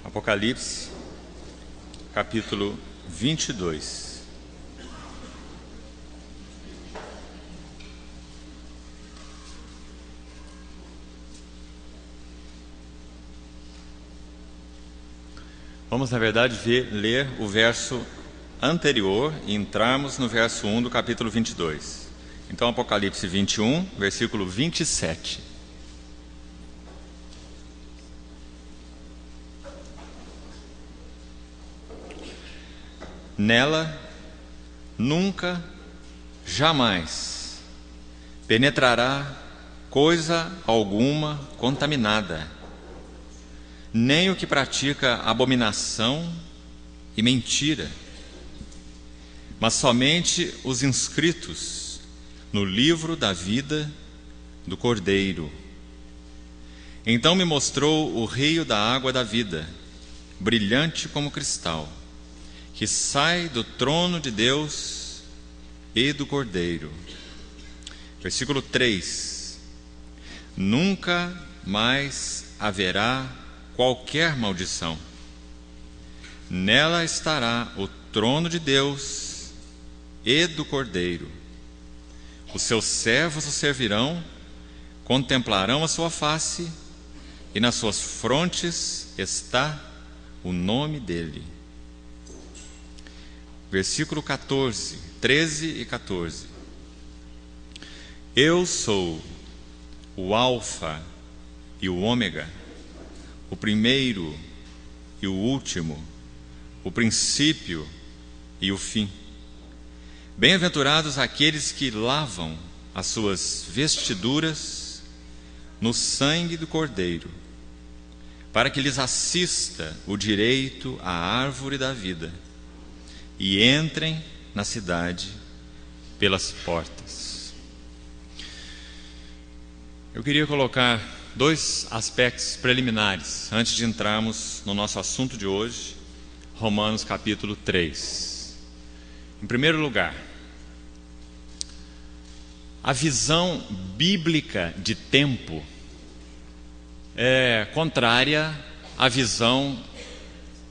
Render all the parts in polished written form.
Apocalipse, capítulo 22. Vamos, na verdade, ler o verso anterior e entrarmos no verso 1 do capítulo 22. Então, Apocalipse 21, versículo 27. Nela nunca, jamais penetrará coisa alguma contaminada, nem o que pratica abominação e mentira, mas somente os inscritos no livro da vida do Cordeiro. Então me mostrou o rio da água da vida, brilhante como cristal, que sai do trono de Deus e do Cordeiro. Versículo 3: Nunca mais haverá qualquer maldição. Nela estará o trono de Deus e do Cordeiro. Os seus servos o servirão, contemplarão a sua face, e nas suas frontes está o nome dele. Versículo 14, 13 e 14. Eu sou o Alfa e o Ômega, o primeiro e o último, o princípio e o fim. Bem-aventurados aqueles que lavam as suas vestiduras no sangue do Cordeiro, para que lhes assista o direito à árvore da vida, e entrem na cidade pelas portas. Eu queria colocar dois aspectos preliminares antes de entrarmos no nosso assunto de hoje, Romanos capítulo 3. Em primeiro lugar, a visão bíblica de tempo é contrária à visão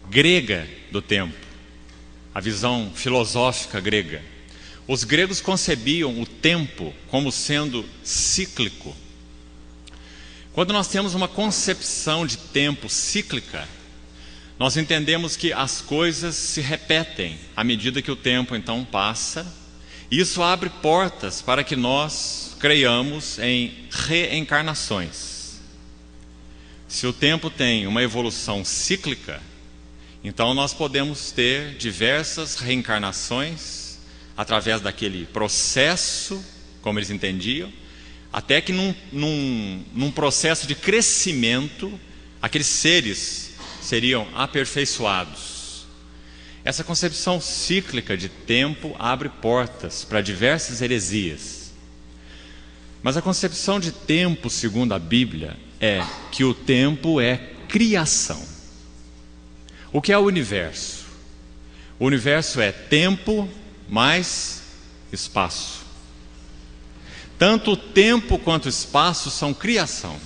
grega do tempo, a visão filosófica grega. Os gregos concebiam o tempo como sendo cíclico. Quando nós temos uma concepção de tempo cíclica, nós entendemos que as coisas se repetem à medida que o tempo então passa. Isso abre portas para que nós creiamos em reencarnações. Se o tempo tem uma evolução cíclica, então nós podemos ter diversas reencarnações através daquele processo, como eles entendiam, até que num processo de crescimento, aqueles seres seriam aperfeiçoados. Essa concepção cíclica de tempo abre portas para diversas heresias. Mas a concepção de tempo, segundo a Bíblia, é que o tempo é criação. O que é o universo? O universo é tempo mais espaço. Tanto o tempo quanto o espaço são criação.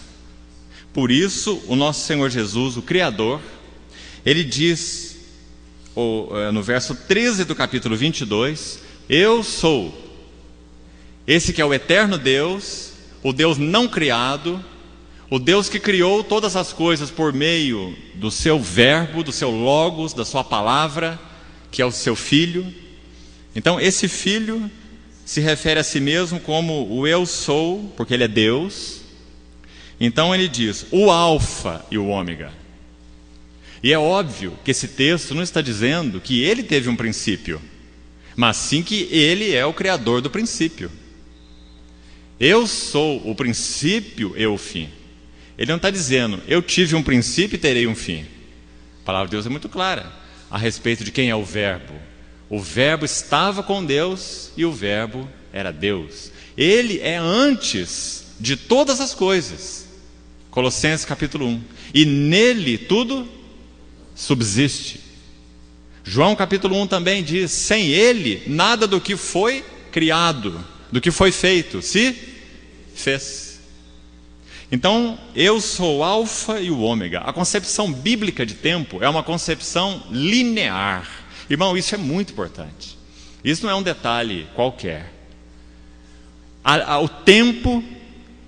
Por isso, o nosso Senhor Jesus, o Criador, ele diz no verso 13 do capítulo 22, eu sou esse que é o eterno Deus, o Deus não criado, o Deus que criou todas as coisas por meio do seu verbo, do seu logos, da sua palavra, que é o seu Filho. Então esse Filho se refere a si mesmo como o eu sou, porque ele é Deus. Então ele diz, o Alfa e o Ômega. E é óbvio que esse texto não está dizendo que ele teve um princípio, mas sim que ele é o criador do princípio. Eu sou o princípio e o fim. Ele não está dizendo, eu tive um princípio e terei um fim. A palavra de Deus é muito clara a respeito de quem é o Verbo. O Verbo estava com Deus e o Verbo era Deus. Ele é antes de todas as coisas. Colossenses capítulo 1. E nele tudo subsiste. João capítulo 1 também diz, sem ele nada do que foi criado, do que foi feito, se fez. Então, eu sou o alfa e o ômega. A concepção bíblica de tempo é uma concepção linear. Irmão, isso é muito importante. Isso não é um detalhe qualquer. O tempo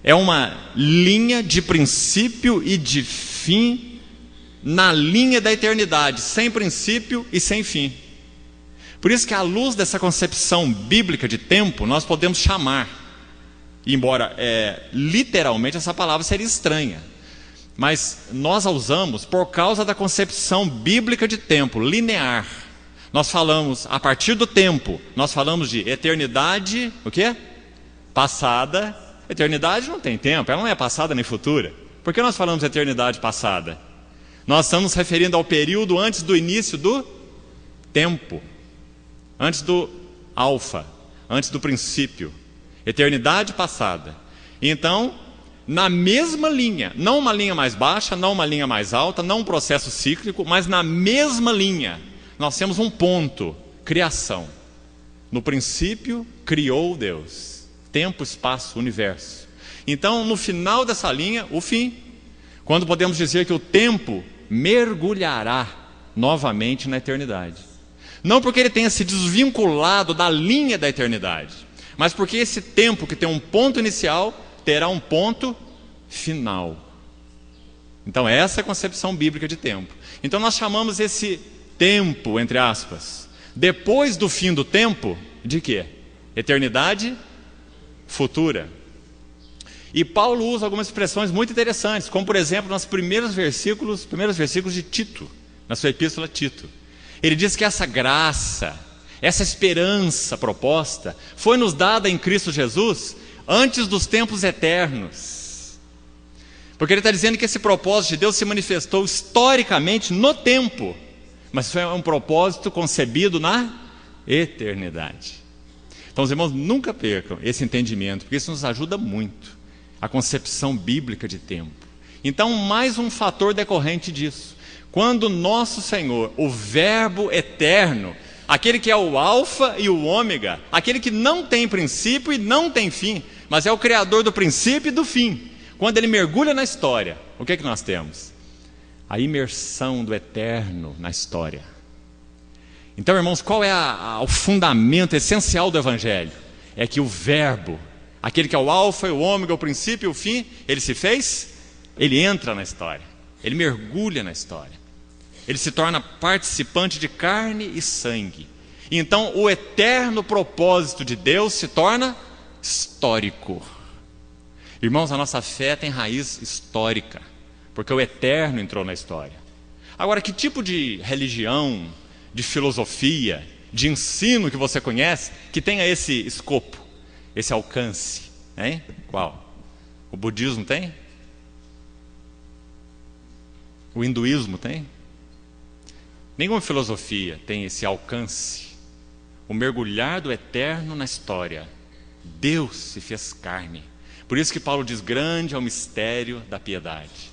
é uma linha de princípio e de fim na linha da eternidade, sem princípio e sem fim. Por isso que, à luz dessa concepção bíblica de tempo, nós podemos chamar, embora literalmente essa palavra seria estranha, mas nós a usamos por causa da concepção bíblica de tempo, linear. Nós falamos, a partir do tempo, nós falamos de eternidade, o quê? Passada. Eternidade não tem tempo, ela não é passada nem futura. Por que nós falamos de eternidade passada? Nós estamos nos referindo ao período antes do início do tempo, antes do alfa, antes do princípio. Eternidade passada. Então, na mesma linha, não uma linha mais baixa, não uma linha mais alta, não um processo cíclico, mas na mesma linha, nós temos um ponto: criação. No princípio, criou Deus. Tempo, espaço, universo. Então, no final dessa linha, o fim. Quando podemos dizer que o tempo mergulhará novamente na eternidade. Não porque ele tenha se desvinculado da linha da eternidade, mas porque esse tempo que tem um ponto inicial terá um ponto final. Então essa é a concepção bíblica de tempo. Então nós chamamos esse tempo, entre aspas, depois do fim do tempo, de quê? Eternidade futura. E Paulo usa algumas expressões muito interessantes, como por exemplo nos primeiros versículos de Tito, na sua epístola a Tito. Ele diz que essa graça, essa esperança proposta, foi nos dada em Cristo Jesus antes dos tempos eternos. Porque ele está dizendo que esse propósito de Deus se manifestou historicamente no tempo, mas foi um propósito concebido na eternidade. Então os irmãos nunca percam esse entendimento, porque isso nos ajuda muito, a concepção bíblica de tempo. Então, mais um fator decorrente disso. Quando nosso Senhor, o Verbo eterno, aquele que é o alfa e o ômega, aquele que não tem princípio e não tem fim, mas é o criador do princípio e do fim, quando ele mergulha na história, o que é que nós temos? A imersão do eterno na história. Então, irmãos, qual é o fundamento essencial do Evangelho? É que o Verbo, aquele que é o alfa e o ômega, o princípio e o fim, ele se fez, ele entra na história, ele mergulha na história. Ele se torna participante de carne e sangue. Então o eterno propósito de Deus se torna histórico. Irmãos, a nossa fé tem raiz histórica, porque o eterno entrou na história. Agora, que tipo de religião, de filosofia, de ensino que você conhece que tenha esse escopo, esse alcance, hein? Qual? O budismo tem? O hinduísmo tem? Nenhuma filosofia tem esse alcance. O mergulhar do eterno na história. Deus se fez carne. Por isso que Paulo diz: grande é o mistério da piedade,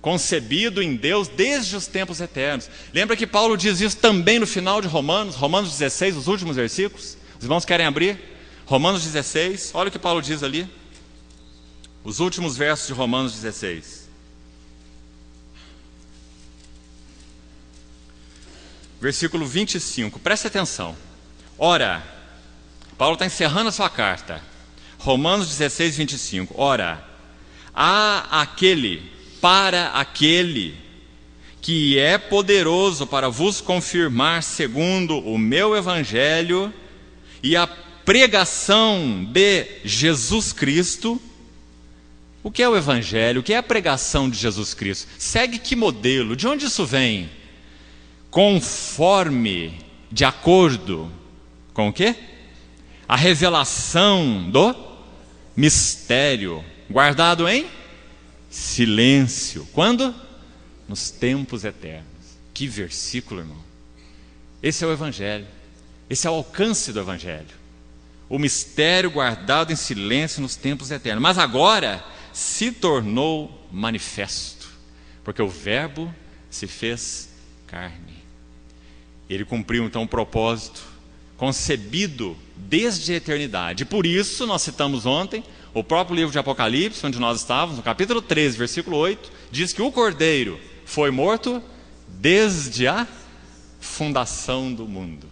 concebido em Deus desde os tempos eternos. Lembra que Paulo diz isso também no final de Romanos 16, os últimos versículos? Os irmãos querem abrir? Romanos 16, olha o que Paulo diz ali. Os últimos versos de Romanos 16. Versículo 25, preste atenção. Ora, Paulo está encerrando a sua carta. Romanos 16, 25. Ora, para aquele que é poderoso para vos confirmar segundo o meu evangelho e a pregação de Jesus Cristo. O que é o evangelho? O que é a pregação de Jesus Cristo? Segue que modelo? De onde isso vem? Conforme, de acordo com o quê? A revelação do mistério, guardado em silêncio. Quando? Nos tempos eternos. Que versículo, irmão. Esse é o evangelho. Esse é o alcance do evangelho. O mistério guardado em silêncio nos tempos eternos. Mas agora se tornou manifesto, porque o Verbo se fez carne. Ele cumpriu então um propósito concebido desde a eternidade. Por isso nós citamos ontem O próprio livro de Apocalipse, onde nós estávamos, no capítulo 13, versículo 8, diz que o Cordeiro foi morto desde a fundação do mundo,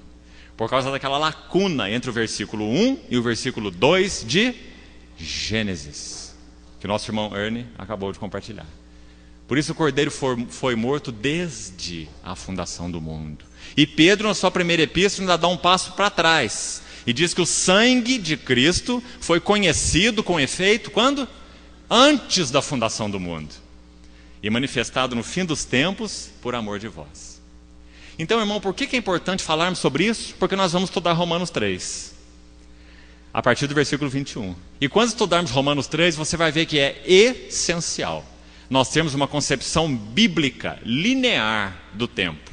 por causa daquela lacuna entre o versículo 1 e o versículo 2 de Gênesis, que o nosso irmão Ernie acabou de compartilhar. Por isso o Cordeiro foi morto desde a fundação do mundo. E Pedro, na sua primeira epístola, ainda dá um passo para trás e diz que o sangue de Cristo foi conhecido com efeito quando? Antes da fundação do mundo, e manifestado no fim dos tempos por amor de vós. Então, irmão, por que é importante falarmos sobre isso? Porque nós vamos estudar Romanos 3, a partir do versículo 21. E quando estudarmos Romanos 3, você vai ver que é essencial nós termos uma concepção bíblica linear do tempo,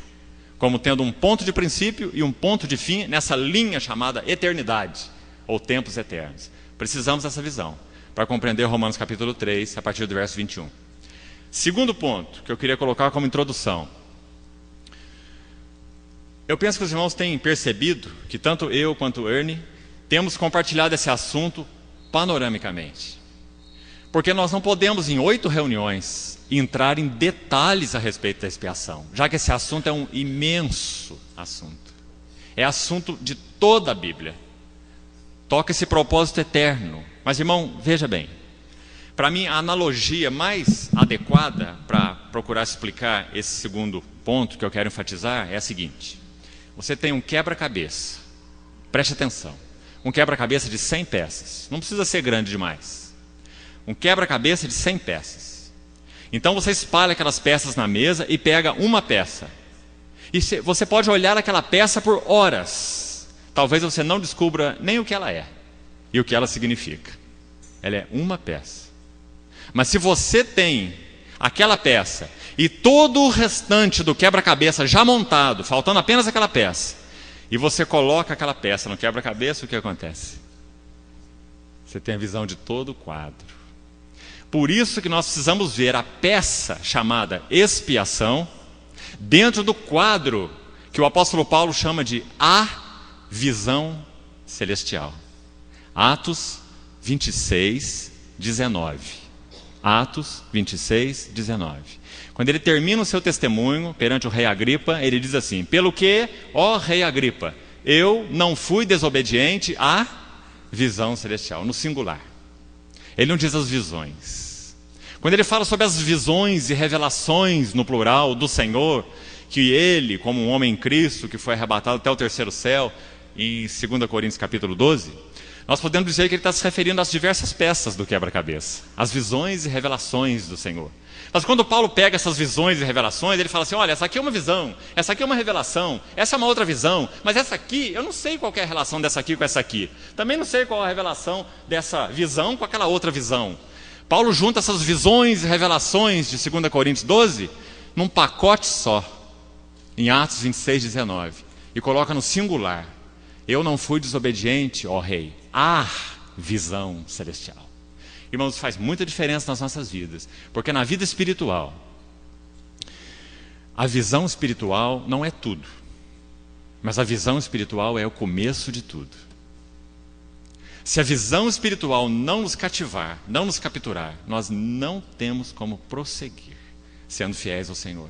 como tendo um ponto de princípio e um ponto de fim nessa linha chamada eternidade, ou tempos eternos. Precisamos dessa visão para compreender Romanos capítulo 3, a partir do verso 21. Segundo ponto que eu queria colocar como introdução. Eu penso que os irmãos têm percebido que tanto eu quanto o Ernie temos compartilhado esse assunto panoramicamente. Porque nós não podemos, em 8 reuniões, entrar em detalhes a respeito da expiação, já que esse assunto é um imenso assunto. É assunto de toda a Bíblia. Toca esse propósito eterno. Mas, irmão, veja bem. Para mim, a analogia mais adequada para procurar explicar esse segundo ponto que eu quero enfatizar é a seguinte. Você tem um quebra-cabeça. Preste atenção. Um quebra-cabeça de 100 peças. Não precisa ser grande demais. Um quebra-cabeça de 100 peças. Então você espalha aquelas peças na mesa e pega uma peça. E você pode olhar aquela peça por horas. Talvez você não descubra nem o que ela é e o que ela significa. Ela é uma peça. Mas se você tem aquela peça e todo o restante do quebra-cabeça já montado, faltando apenas aquela peça, e você coloca aquela peça no quebra-cabeça, o que acontece? Você tem a visão de todo o quadro. Por isso que nós precisamos ver a peça chamada expiação dentro do quadro que o apóstolo Paulo chama de a visão celestial. Atos 26, 19. Atos 26, 19. Quando ele termina o seu testemunho perante o rei Agripa, ele diz assim: pelo que, ó rei Agripa, eu não fui desobediente à visão celestial, no singular. Ele não diz as visões. Quando ele fala sobre as visões e revelações no plural do Senhor, que ele, como um homem em Cristo, que foi arrebatado até o terceiro céu, em 2 Coríntios capítulo 12, nós podemos dizer que ele está se referindo às diversas peças do quebra-cabeça, as visões e revelações do Senhor. Mas quando Paulo pega essas visões e revelações, ele fala assim: olha, essa aqui é uma visão, essa aqui é uma revelação, essa é uma outra visão, mas essa aqui, eu não sei qual é a relação dessa aqui com essa aqui. Também não sei qual é a revelação dessa visão com aquela outra visão. Paulo junta essas visões e revelações de 2 Coríntios 12 num pacote só, em Atos 26, 19, e coloca no singular: eu não fui desobediente, ó rei, à visão celestial. Irmãos, faz muita diferença nas nossas vidas, porque na vida espiritual, a visão espiritual não é tudo, mas a visão espiritual é o começo de tudo. Se a visão espiritual não nos cativar, não nos capturar, nós não temos como prosseguir sendo fiéis ao Senhor.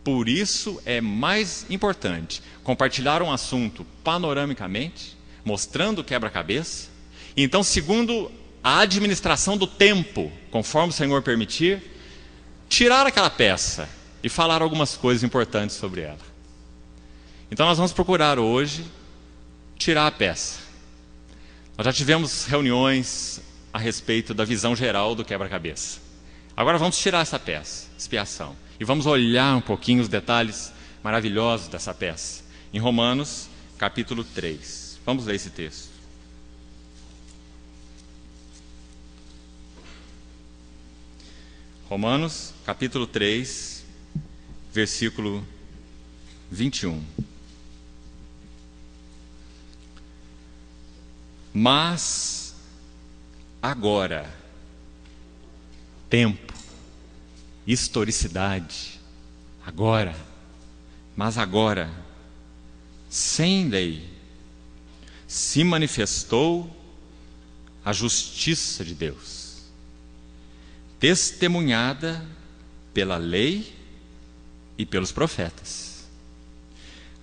Por isso é mais importante compartilhar um assunto panoramicamente, mostrando o quebra-cabeça, e então, segundo a administração do tempo, conforme o Senhor permitir, tirar aquela peça e falar algumas coisas importantes sobre ela. Então nós vamos procurar hoje tirar a peça. Nós já tivemos reuniões a respeito da visão geral do quebra-cabeça. Agora vamos tirar essa peça, expiação, e vamos olhar um pouquinho os detalhes maravilhosos dessa peça. Em Romanos, capítulo 3. Vamos ler esse texto. Romanos, capítulo 3, versículo 21. Mas agora, tempo, historicidade, agora, mas agora, sem lei, se manifestou a justiça de Deus, testemunhada pela lei e pelos profetas.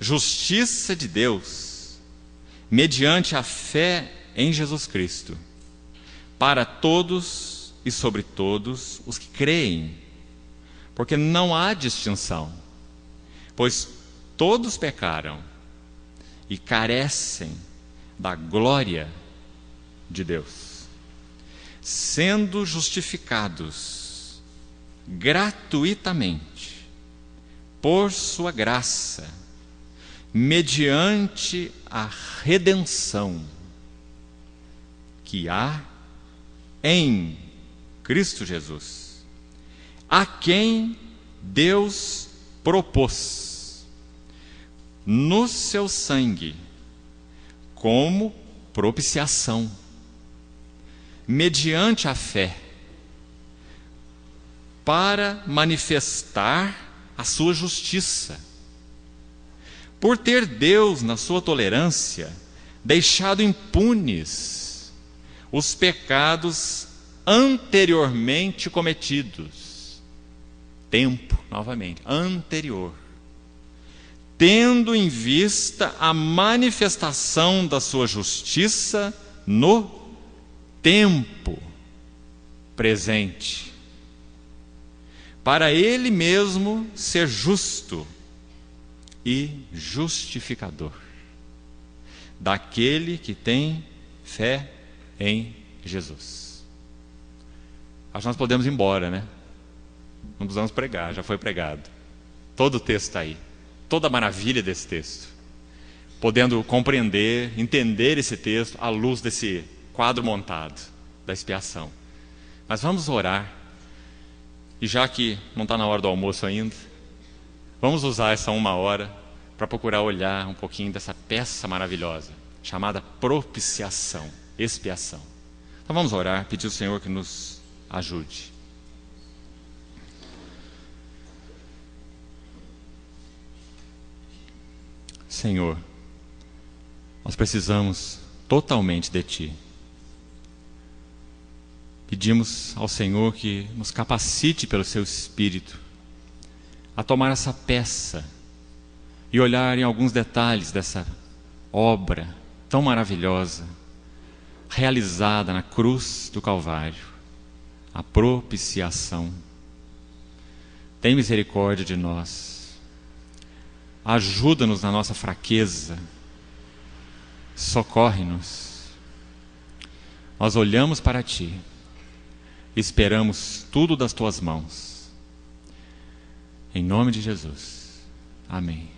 Justiça de Deus, mediante a fé em Jesus Cristo, para todos e sobre todos os que creem, porque não há distinção, pois todos pecaram e carecem da glória de Deus, sendo justificados gratuitamente por sua graça, mediante a redenção que há em Cristo Jesus, a quem Deus propôs no seu sangue como propiciação, mediante a fé, para manifestar a sua justiça, por ter Deus, na sua tolerância, deixado impunes os pecados anteriormente cometidos. Tempo, novamente, anterior. Tendo em vista a manifestação da sua justiça no tempo presente, para ele mesmo ser justo e justificador daquele que tem fé em Jesus. Acho que nós podemos ir embora, né? Não precisamos pregar, já foi pregado. Todo o texto está aí. Toda a maravilha desse texto. Podendo compreender, entender esse texto à luz desse quadro montado da expiação. Mas vamos orar. E já que não está na hora do almoço ainda, vamos usar essa 1 hora para procurar olhar um pouquinho dessa peça maravilhosa, chamada propiciação, expiação. Então vamos orar, pedir ao Senhor que nos ajude. Senhor, nós precisamos totalmente de Ti. Pedimos ao Senhor que nos capacite pelo Seu Espírito a tomar essa peça e olhar em alguns detalhes dessa obra tão maravilhosa, realizada na cruz do Calvário, a propiciação. Tem misericórdia de nós. Ajuda-nos na nossa fraqueza, socorre-nos. Nós olhamos para Ti, esperamos tudo das Tuas mãos. Em nome de Jesus. Amém.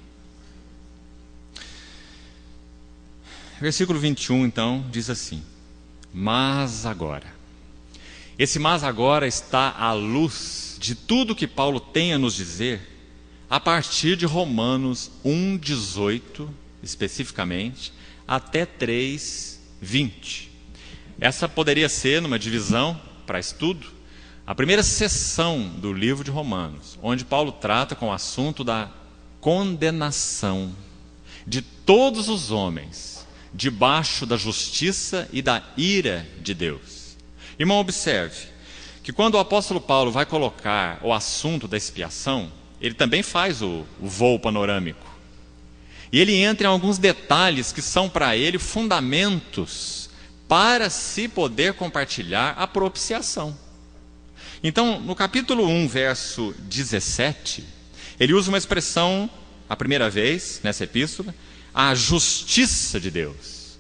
Versículo 21, então, diz assim: mas agora. Esse mas agora está à luz de tudo que Paulo tem a nos dizer a partir de Romanos 1:18, especificamente, até 3:20. Essa poderia ser, numa divisão para estudo, a primeira sessão do livro de Romanos, onde Paulo trata com o assunto da condenação de todos os homens debaixo da justiça e da ira de Deus. Irmão, observe que quando o apóstolo Paulo vai colocar o assunto da expiação, ele também faz o voo panorâmico. E ele entra em alguns detalhes que são para ele fundamentos para se poder compartilhar a propiciação. Então, no capítulo 1, verso 17, ele usa uma expressão, a primeira vez nessa epístola, a justiça de Deus.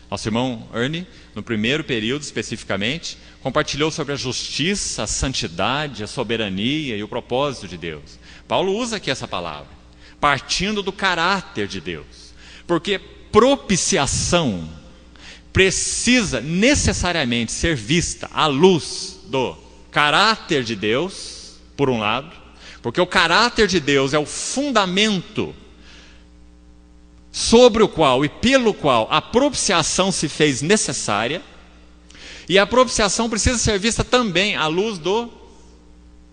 Nosso irmão Ernie, no primeiro período especificamente, compartilhou sobre a justiça, a santidade, a soberania e o propósito de Deus. Paulo usa aqui essa palavra, partindo do caráter de Deus. Porque propiciação precisa necessariamente ser vista à luz do caráter de Deus, por um lado, porque o caráter de Deus é o fundamento sobre o qual e pelo qual a propiciação se fez necessária, e a propiciação precisa ser vista também à luz do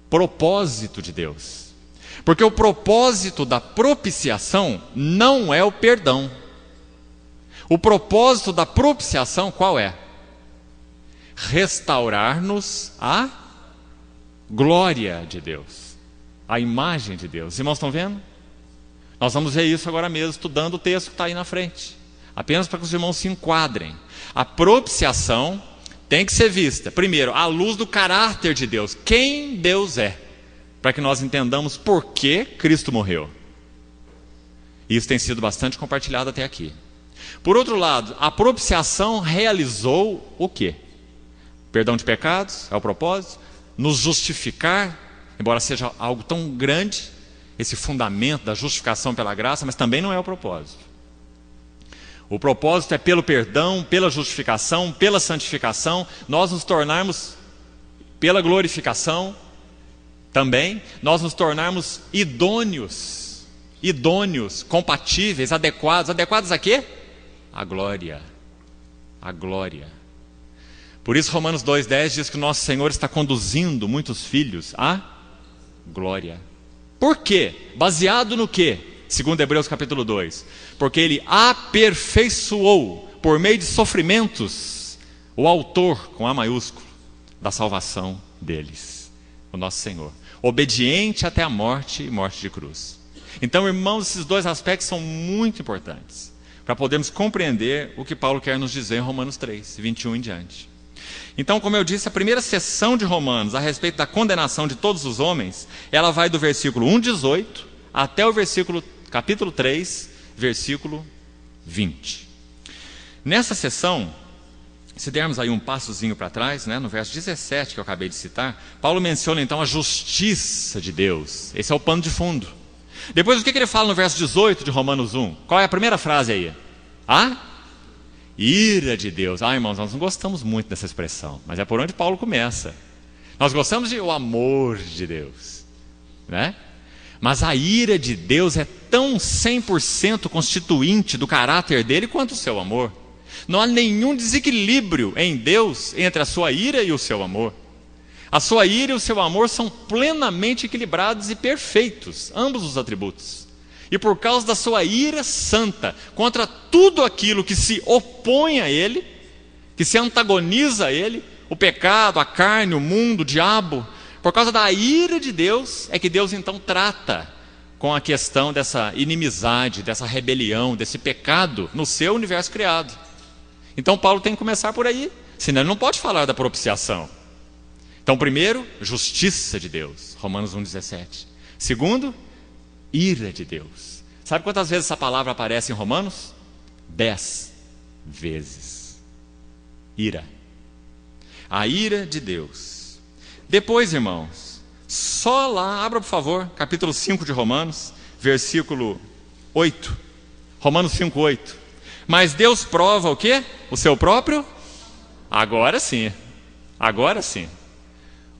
propósito de Deus. Porque o propósito da propiciação não é o perdão. O propósito da propiciação qual é? restaurar-nos a glória de Deus, a imagem de Deus. Os irmãos estão vendo? Nós vamos ver isso agora mesmo, estudando o texto que está aí na frente. Apenas para que os irmãos se enquadrem. A propiciação tem que ser vista, primeiro, à luz do caráter de Deus. Quem Deus é. Para que nós entendamos por que Cristo morreu. Isso tem sido bastante compartilhado até aqui. Por outro lado, a propiciação realizou o quê? Perdão de pecados, é o propósito. Nos justificar, embora seja algo tão grande, esse fundamento da justificação pela graça, mas também não é o propósito. O propósito é pelo perdão, pela justificação, pela santificação, nós nos tornarmos, pela glorificação, também, nós nos tornarmos idôneos, compatíveis, adequados. Adequados a quê? A glória. A glória. Por isso Romanos 2,10 diz que o nosso Senhor está conduzindo muitos filhos à glória. Por quê? Baseado no quê? Segundo Hebreus capítulo 2. Porque Ele aperfeiçoou, por meio de sofrimentos, o autor, com A maiúsculo, da salvação deles. O nosso Senhor. Obediente até a morte e morte de cruz. Então, irmãos, esses dois aspectos são muito importantes para podermos compreender o que Paulo quer nos dizer em Romanos 3, 21 em diante. Então, como eu disse, a primeira seção de Romanos a respeito da condenação de todos os homens, ela vai do versículo 1,18 até o versículo, capítulo 3, versículo 20. Nessa seção, se dermos aí um passozinho para trás, né, no verso 17 que eu acabei de citar, Paulo menciona então a justiça de Deus. Esse é o pano de fundo. Depois o que ele fala no verso 18 de Romanos 1? Qual é a primeira frase aí? A ira de Deus. Irmãos, nós não gostamos muito dessa expressão, mas é por onde Paulo começa. Nós gostamos de o amor de Deus, né? Mas a ira de Deus é tão 100% constituinte do caráter dele quanto o seu amor. Não há nenhum desequilíbrio em Deus entre a sua ira e o seu amor. A sua ira e o seu amor são plenamente equilibrados e perfeitos, ambos os atributos. E por causa da sua ira santa contra tudo aquilo que se opõe a Ele, que se antagoniza a Ele, o pecado, a carne, o mundo, o diabo, por causa da ira de Deus, é que Deus então trata com a questão dessa inimizade, dessa rebelião, desse pecado no seu universo criado. Então Paulo tem que começar por aí, senão ele não pode falar da propiciação. Então primeiro, justiça de Deus, Romanos 1,17. Segundo, ira de Deus. Sabe quantas vezes essa palavra aparece em Romanos? 10 vezes. Ira. A ira de Deus. Depois, irmãos, só lá, abra por favor, capítulo 5 de Romanos, versículo 8. Romanos 5,8. Mas Deus prova o quê? O seu próprio? Agora sim. Agora sim.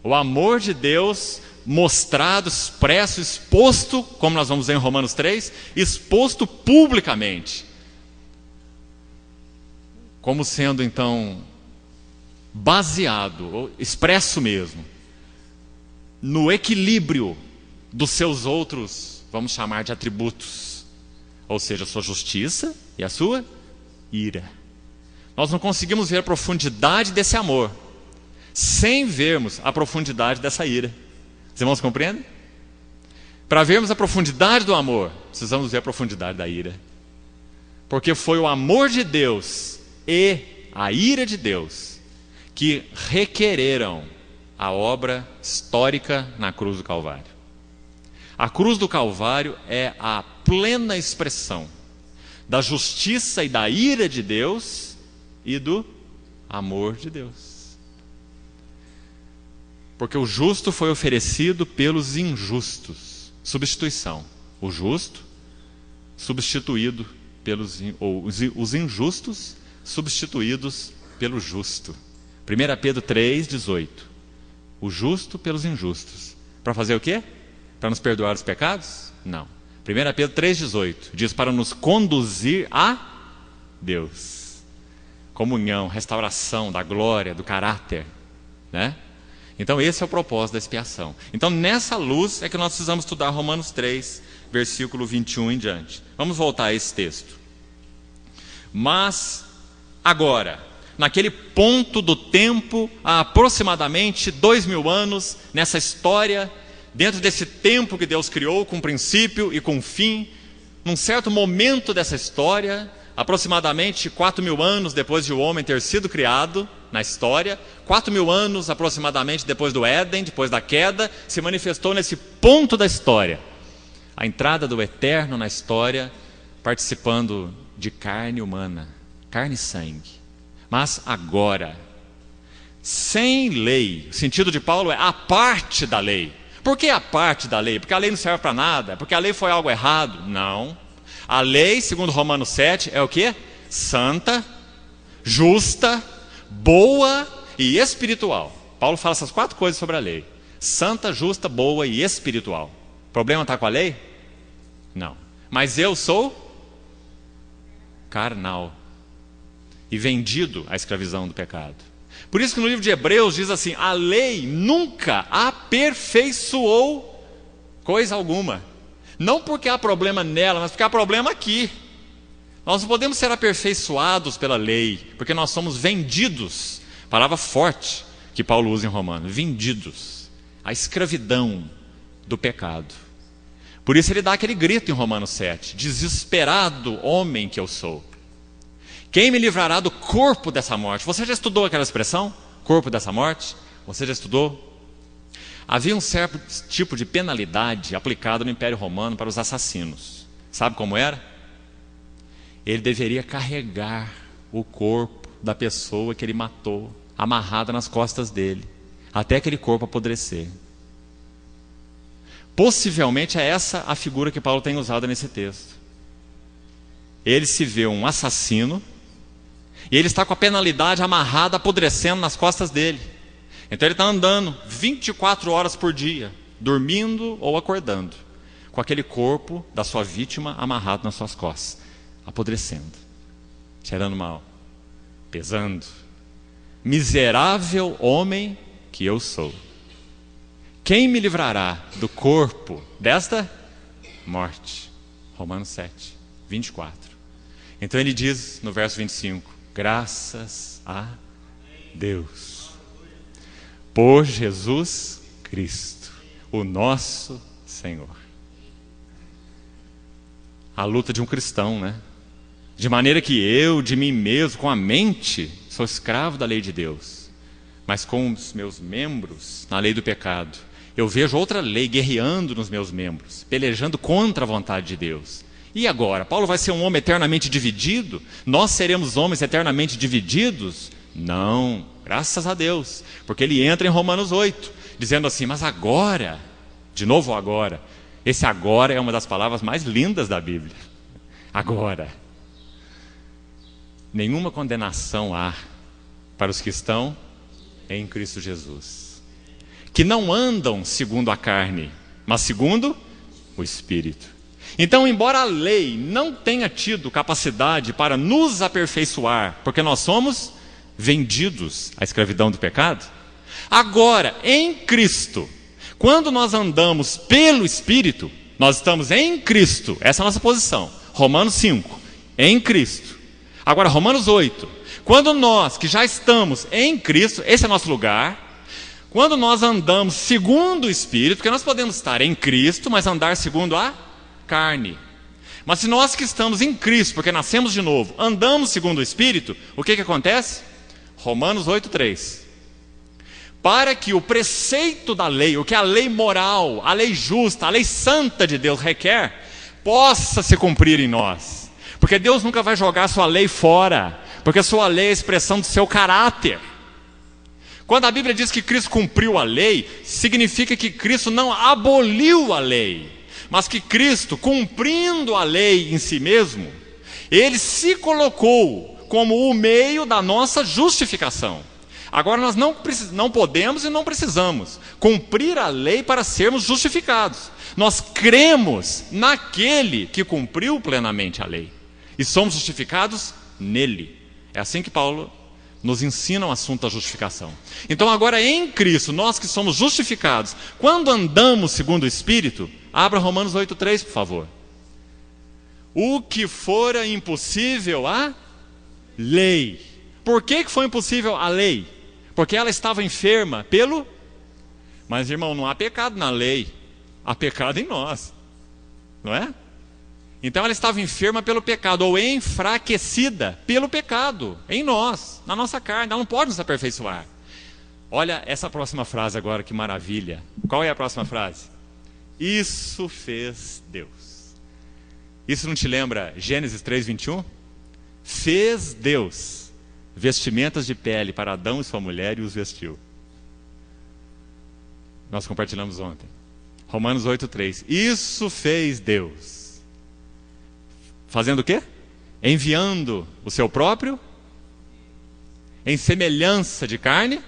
O amor de Deus mostrado, expresso, exposto, como nós vamos ver em Romanos 3, exposto publicamente. Como sendo então baseado, ou expresso mesmo, no equilíbrio dos seus outros, vamos chamar de atributos, ou seja, a sua justiça e a sua ira. Nós não conseguimos ver a profundidade desse amor sem vermos a profundidade dessa ira. Os irmãos compreendem? Para vermos a profundidade do amor, precisamos ver a profundidade da ira. Porque foi o amor de Deus e a ira de Deus que requereram a obra histórica na cruz do Calvário. A cruz do Calvário é a plena expressão da justiça e da ira de Deus e do amor de Deus. Porque o justo foi oferecido pelos injustos. Substituição. O justo substituído pelos... ou os injustos substituídos pelo justo. 1 Pedro 3,18. O justo pelos injustos. Para fazer o quê? Para nos perdoar os pecados? Não. 1 Pedro 3,18 diz para nos conduzir a Deus. Comunhão, restauração da glória, do caráter, né? Então esse é o propósito da expiação. Então nessa luz é que nós precisamos estudar Romanos 3, versículo 21 em diante. Vamos voltar a esse texto. Mas agora, naquele ponto do tempo, há aproximadamente 2000 anos, nessa história, dentro desse tempo que Deus criou, com princípio e com fim, num certo momento dessa história, aproximadamente 4000 anos depois de o homem ter sido criado na história, 4000 anos aproximadamente depois do Éden, depois da queda, se manifestou nesse ponto da história a entrada do Eterno na história, participando de carne humana, carne e sangue. Mas agora, sem lei, o sentido de Paulo é a parte da lei. Por que a parte da lei? Porque a lei não serve para nada? Porque a lei foi algo errado? Não. A lei, segundo Romanos 7, é o quê? Santa, justa, boa e espiritual. Paulo fala essas 4 coisas sobre a lei: santa, justa, boa e espiritual. O problema está com a lei? Não. Mas eu sou carnal e vendido à escravidão do pecado. Por isso que no livro de Hebreus diz assim: a lei nunca aperfeiçoou coisa alguma. Não porque há problema nela, mas porque há problema aqui. Nós não podemos ser aperfeiçoados pela lei, porque nós somos vendidos, palavra forte que Paulo usa em Romanos, vendidos à escravidão do pecado. Por isso ele dá aquele grito em Romanos 7, desesperado homem que eu sou, quem me livrará do corpo dessa morte? Você já estudou aquela expressão? Corpo dessa morte? Você já estudou? Havia um certo tipo de penalidade aplicado no Império Romano para os assassinos. Sabe como era? Ele deveria carregar o corpo da pessoa que ele matou, amarrada nas costas dele, até aquele corpo apodrecer. Possivelmente é essa a figura que Paulo tem usado nesse texto. Ele se vê um assassino, e ele está com a penalidade amarrada, apodrecendo nas costas dele. Então ele está andando 24 horas por dia, dormindo ou acordando, com aquele corpo da sua vítima amarrado nas suas costas, apodrecendo, cheirando mal, pesando. Miserável homem que eu sou, quem me livrará do corpo desta morte? Romanos 7, 24. Então ele diz no verso 25, graças a Deus, por Jesus Cristo, o nosso Senhor. A luta de um cristão, né? De maneira que eu, de mim mesmo, com a mente, sou escravo da lei de Deus, mas com os meus membros, na lei do pecado, eu vejo outra lei guerreando nos meus membros, pelejando contra a vontade de Deus. E agora? Paulo vai ser um homem eternamente dividido? Nós seremos homens eternamente divididos? Não, graças a Deus, porque ele entra em Romanos 8, dizendo assim, mas agora, de novo agora, esse agora é uma das palavras mais lindas da Bíblia. Agora, nenhuma condenação há para os que estão em Cristo Jesus, que não andam segundo a carne, mas segundo o Espírito. Então, embora a lei não tenha tido capacidade para nos aperfeiçoar, porque nós somos vendidos à escravidão do pecado, agora, em Cristo, quando nós andamos pelo Espírito, nós estamos em Cristo. Essa é a nossa posição. Romanos 5, em Cristo. Agora, Romanos 8, quando nós que já estamos em Cristo, esse é nosso lugar. Quando nós andamos segundo o Espírito, porque nós podemos estar em Cristo, mas andar segundo a carne. Mas se nós que estamos em Cristo, porque nascemos de novo, andamos segundo o Espírito, o que acontece? Romanos 8:3. Para que o preceito da lei, o que a lei moral, a lei justa, a lei santa de Deus requer, possa se cumprir em nós. Porque Deus nunca vai jogar a sua lei fora, porque a sua lei é a expressão do seu caráter. Quando a Bíblia diz que Cristo cumpriu a lei, significa que Cristo não aboliu a lei, mas que Cristo, cumprindo a lei em si mesmo, ele se colocou como o meio da nossa justificação. Agora nós não podemos e não precisamos cumprir a lei para sermos justificados. Nós cremos naquele que cumpriu plenamente a lei e somos justificados nele. É assim que Paulo nos ensina o assunto da justificação. Então agora em Cristo, nós que somos justificados, quando andamos segundo o Espírito, abra Romanos 8:3, por favor. O que fora impossível à lei. Por que foi impossível a lei? Porque ela estava enferma pelo... Mas, irmão, não há pecado na lei. Há pecado em nós. Não é? Então ela estava enferma pelo pecado, ou enfraquecida pelo pecado, em nós, na nossa carne. Ela não pode nos aperfeiçoar. Olha essa próxima frase agora, que maravilha. Qual é a próxima frase? Isso fez Deus. Isso não te lembra Gênesis 3:21? Fez Deus vestimentas de pele para Adão e sua mulher e os vestiu. Nós compartilhamos ontem. Romanos 8:3. Isso fez Deus. Fazendo o quê? Enviando o seu próprio em semelhança de carne.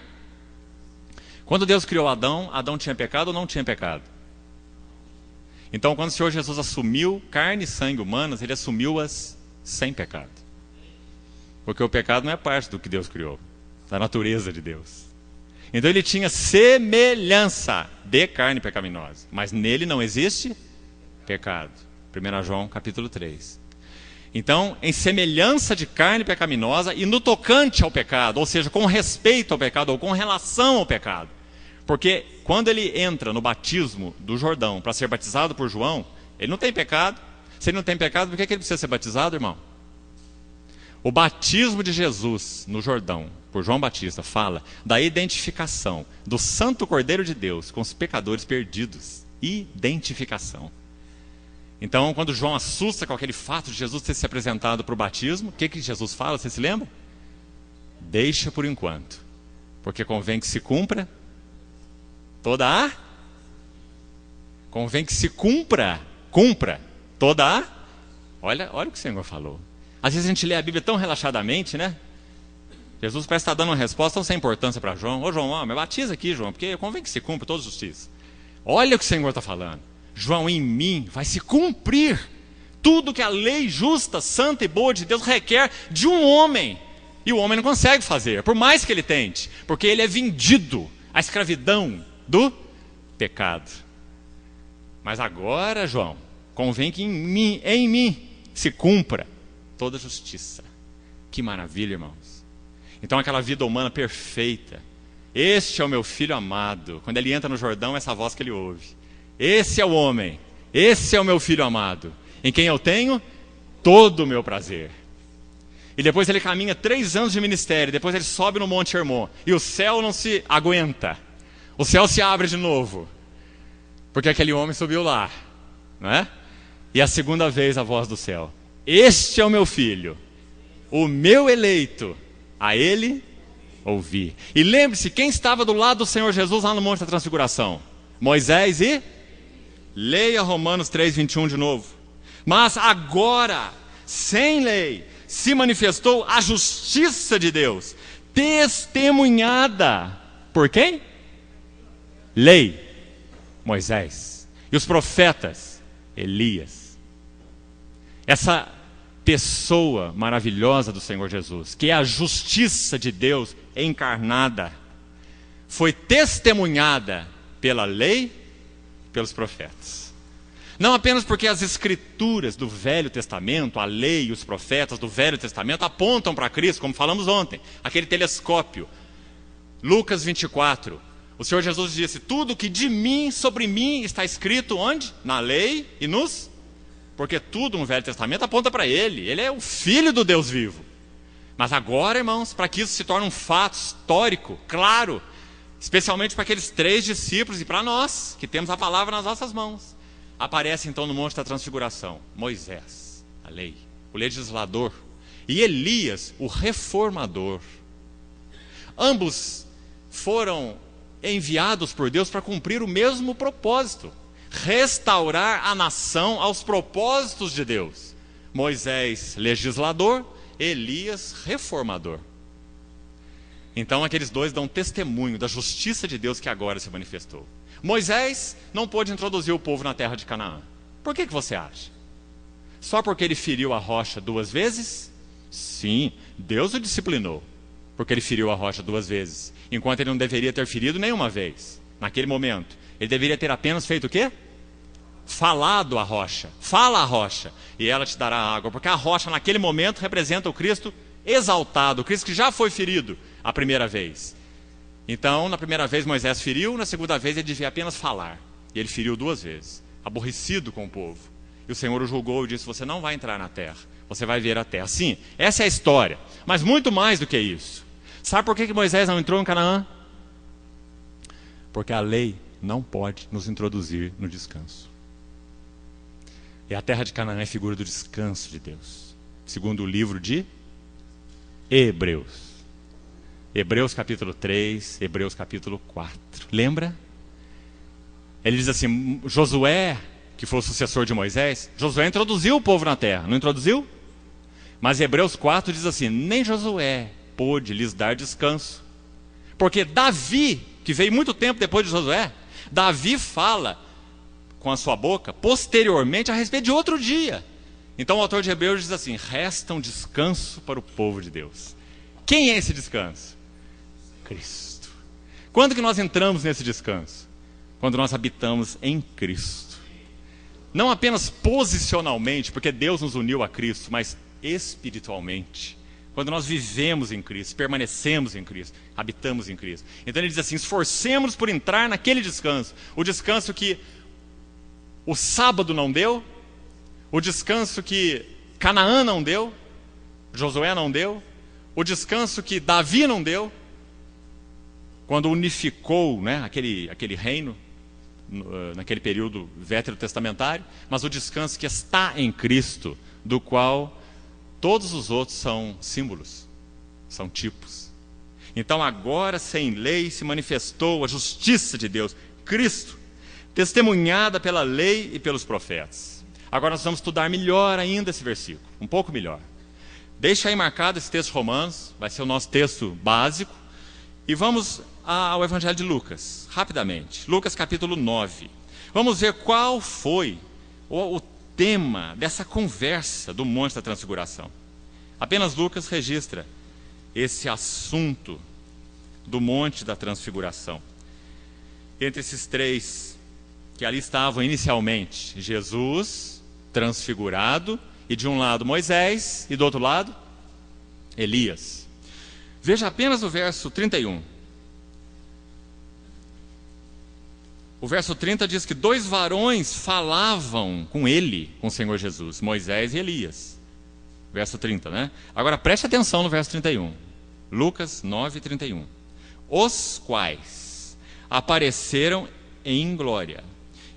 Quando Deus criou Adão, Adão tinha pecado ou não tinha pecado? Então, quando o Senhor Jesus assumiu carne e sangue humanas, Ele assumiu-as sem pecado. Porque o pecado não é parte do que Deus criou, da natureza de Deus. Então Ele tinha semelhança de carne pecaminosa, mas nele não existe pecado. 1 João capítulo 3. Então, em semelhança de carne pecaminosa e no tocante ao pecado, ou seja, com respeito ao pecado ou com relação ao pecado. Porque quando ele entra no batismo do Jordão para ser batizado por João, ele não tem pecado. Se ele não tem pecado, por que ele precisa ser batizado, irmão? O batismo de Jesus no Jordão, por João Batista, fala da identificação do Santo Cordeiro de Deus com os pecadores perdidos. Identificação. Então, quando João assusta com aquele fato de Jesus ter se apresentado para o batismo, o que Jesus fala? Você se lembra? Deixa por enquanto, porque convém que se cumpra toda a... Convém que se cumpra toda a... Olha o que o Senhor falou. Às vezes a gente lê a Bíblia tão relaxadamente, né? Jesus parece estar dando uma resposta tão sem importância para João. Ô João, me batiza aqui, João, porque convém que se cumpra toda a justiça. Olha o que o Senhor está falando. João, em mim vai se cumprir tudo que a lei justa, santa e boa de Deus requer de um homem. E o homem não consegue fazer, por mais que ele tente, porque ele é vendido à escravidão do pecado. Mas agora, João, convém que em mim se cumpra toda a justiça. Que maravilha, irmãos. Então aquela vida humana perfeita. Este é o meu filho amado. Quando ele entra no Jordão, essa voz que ele ouve. Esse é o homem, esse é o meu filho amado, em quem eu tenho todo o meu prazer. E depois ele caminha 3 anos de ministério, depois ele sobe no Monte Hermon, e o céu não se aguenta, o céu se abre de novo, porque aquele homem subiu lá, não é? E a segunda vez a voz do céu: este é o meu filho, o meu eleito, a ele ouvi. E lembre-se, quem estava do lado do Senhor Jesus lá no Monte da Transfiguração? Moisés e... Leia Romanos 3:21 de novo. Mas agora, sem lei, se manifestou a justiça de Deus, testemunhada por quem? Lei, Moisés. E os profetas, Elias. Essa pessoa maravilhosa do Senhor Jesus, que é a justiça de Deus encarnada, foi testemunhada pela lei, pelos profetas. Não apenas porque as escrituras do Velho Testamento, a lei e os profetas do Velho Testamento apontam para Cristo, como falamos ontem, aquele telescópio. Lucas 24, o Senhor Jesus disse: tudo que de mim, sobre mim está escrito onde? Na lei e nos... Porque tudo no Velho Testamento aponta para Ele. Ele é o Filho do Deus vivo. Mas agora, irmãos, para que isso se torne um fato histórico, claro, especialmente para aqueles 3 discípulos e para nós, que temos a palavra nas nossas mãos. Aparece então no Monte da Transfiguração Moisés, a lei, o legislador, e Elias, o reformador. Ambos foram enviados por Deus para cumprir o mesmo propósito: restaurar a nação aos propósitos de Deus. Moisés, legislador; Elias, reformador. Então aqueles 2 dão testemunho da justiça de Deus que agora se manifestou. Moisés não pôde introduzir o povo na terra de Canaã. Por que você acha? Só porque ele feriu a rocha 2 vezes? Sim, Deus o disciplinou, porque ele feriu a rocha 2 vezes, enquanto ele não deveria ter ferido nenhuma vez. Naquele momento, ele deveria ter apenas feito o quê? Falado a rocha. Fala a rocha, e ela te dará água, porque a rocha naquele momento representa o Cristo exaltado, o Cristo que já foi ferido a primeira vez. Então, na primeira vez Moisés feriu, na segunda vez ele devia apenas falar. E ele feriu 2 vezes, aborrecido com o povo. E o Senhor o julgou e disse: você não vai entrar na terra, você vai ver a terra. Sim, essa é a história, mas muito mais do que isso. Sabe por que Moisés não entrou em Canaã? Porque a lei não pode nos introduzir no descanso. E a terra de Canaã é figura do descanso de Deus, segundo o livro de Hebreus. Hebreus capítulo 3, Hebreus capítulo 4. Lembra? Ele diz assim: Josué, que foi o sucessor de Moisés, Josué introduziu o povo na terra, não introduziu? Mas Hebreus 4 diz assim: nem Josué pôde lhes dar descanso. Porque Davi, que veio muito tempo depois de Josué, Davi fala com a sua boca posteriormente a respeito de outro dia. Então o autor de Hebreus diz assim: resta um descanso para o povo de Deus. Quem é esse descanso? Cristo. Quando que nós entramos nesse descanso? Quando nós habitamos em Cristo. Não apenas posicionalmente, porque Deus nos uniu a Cristo, mas espiritualmente. Quando nós vivemos em Cristo, permanecemos em Cristo, habitamos em Cristo. Então ele diz assim: esforcemos-nos por entrar naquele descanso. O descanso que o sábado não deu, o descanso que Canaã não deu, Josué não deu, o descanso que Davi não deu, quando unificou, né, aquele reino, naquele período veterotestamentário, mas o descanso que está em Cristo, do qual todos os outros são símbolos, são tipos. Então agora, sem lei, se manifestou a justiça de Deus, Cristo, testemunhada pela lei e pelos profetas. Agora nós vamos estudar melhor ainda esse versículo, um pouco melhor. Deixa aí marcado esse texto de Romanos, vai ser o nosso texto básico. E vamos ao Evangelho de Lucas, rapidamente. Lucas capítulo 9. Vamos ver qual foi o tema dessa conversa do Monte da Transfiguração. Apenas Lucas registra esse assunto do Monte da Transfiguração. Entre esses 3 que ali estavam inicialmente: Jesus transfigurado, e de um lado Moisés, e do outro lado Elias. Veja apenas o verso 31. O verso 30 diz que 2 varões falavam com ele, com o Senhor Jesus, Moisés e Elias. Verso 30, né? Agora preste atenção no verso 31. Lucas 9, 31. Os quais apareceram em glória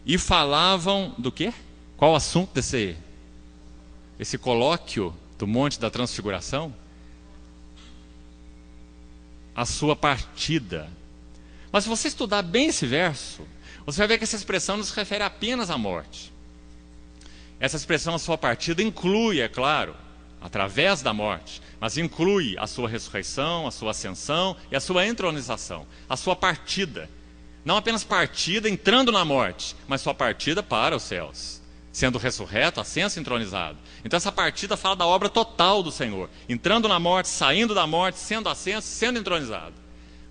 e falavam do quê? Qual o assunto esse colóquio do Monte da Transfiguração? A sua partida. Mas se você estudar bem esse verso, você vai ver que essa expressão não se refere apenas à morte. Essa expressão, a sua partida, inclui, é claro, através da morte, mas inclui a sua ressurreição, a sua ascensão e a sua entronização, a sua partida. Não apenas partida entrando na morte, mas sua partida para os céus, sendo ressurreto, ascenso e entronizado. Então essa partida fala da obra total do Senhor, entrando na morte, saindo da morte, sendo ascenso, sendo entronizado,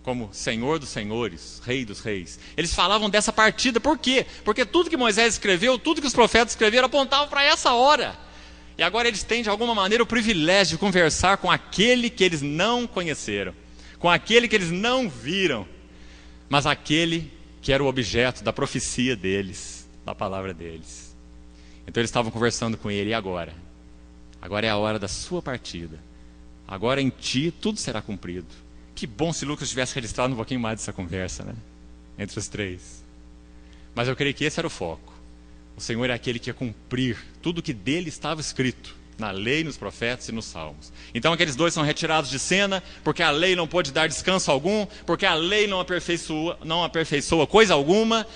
como Senhor dos senhores, Rei dos reis. Eles falavam dessa partida, por quê? Porque tudo que Moisés escreveu, tudo que os profetas escreveram, apontava para essa hora. E agora eles têm de alguma maneira o privilégio de conversar com aquele que eles não conheceram, com aquele que eles não viram, mas aquele que era o objeto da profecia deles, da palavra deles. Então eles estavam conversando com ele: e agora? Agora é a hora da sua partida. Agora em ti tudo será cumprido. Que bom se Lucas tivesse registrado um pouquinho mais dessa conversa, né? Entre os 3. Mas eu creio que esse era o foco. O Senhor é aquele que ia cumprir tudo o que dele estava escrito na lei, nos profetas e nos salmos. Então aqueles 2 são retirados de cena, porque a lei não pôde dar descanso algum, porque a lei não aperfeiçoa coisa alguma.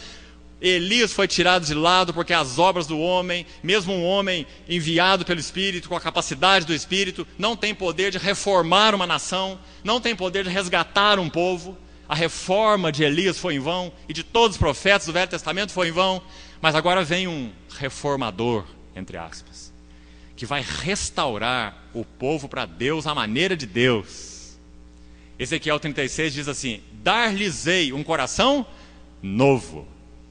Elias foi tirado de lado, porque as obras do homem, mesmo um homem enviado pelo Espírito, com a capacidade do Espírito, não tem poder de reformar uma nação, não tem poder de resgatar um povo. A reforma de Elias foi em vão, e de todos os profetas do Velho Testamento foi em vão. Mas agora vem um reformador, entre aspas, que vai restaurar o povo para Deus à maneira de Deus. Ezequiel 36 diz assim: dar-lhes-ei um coração novo.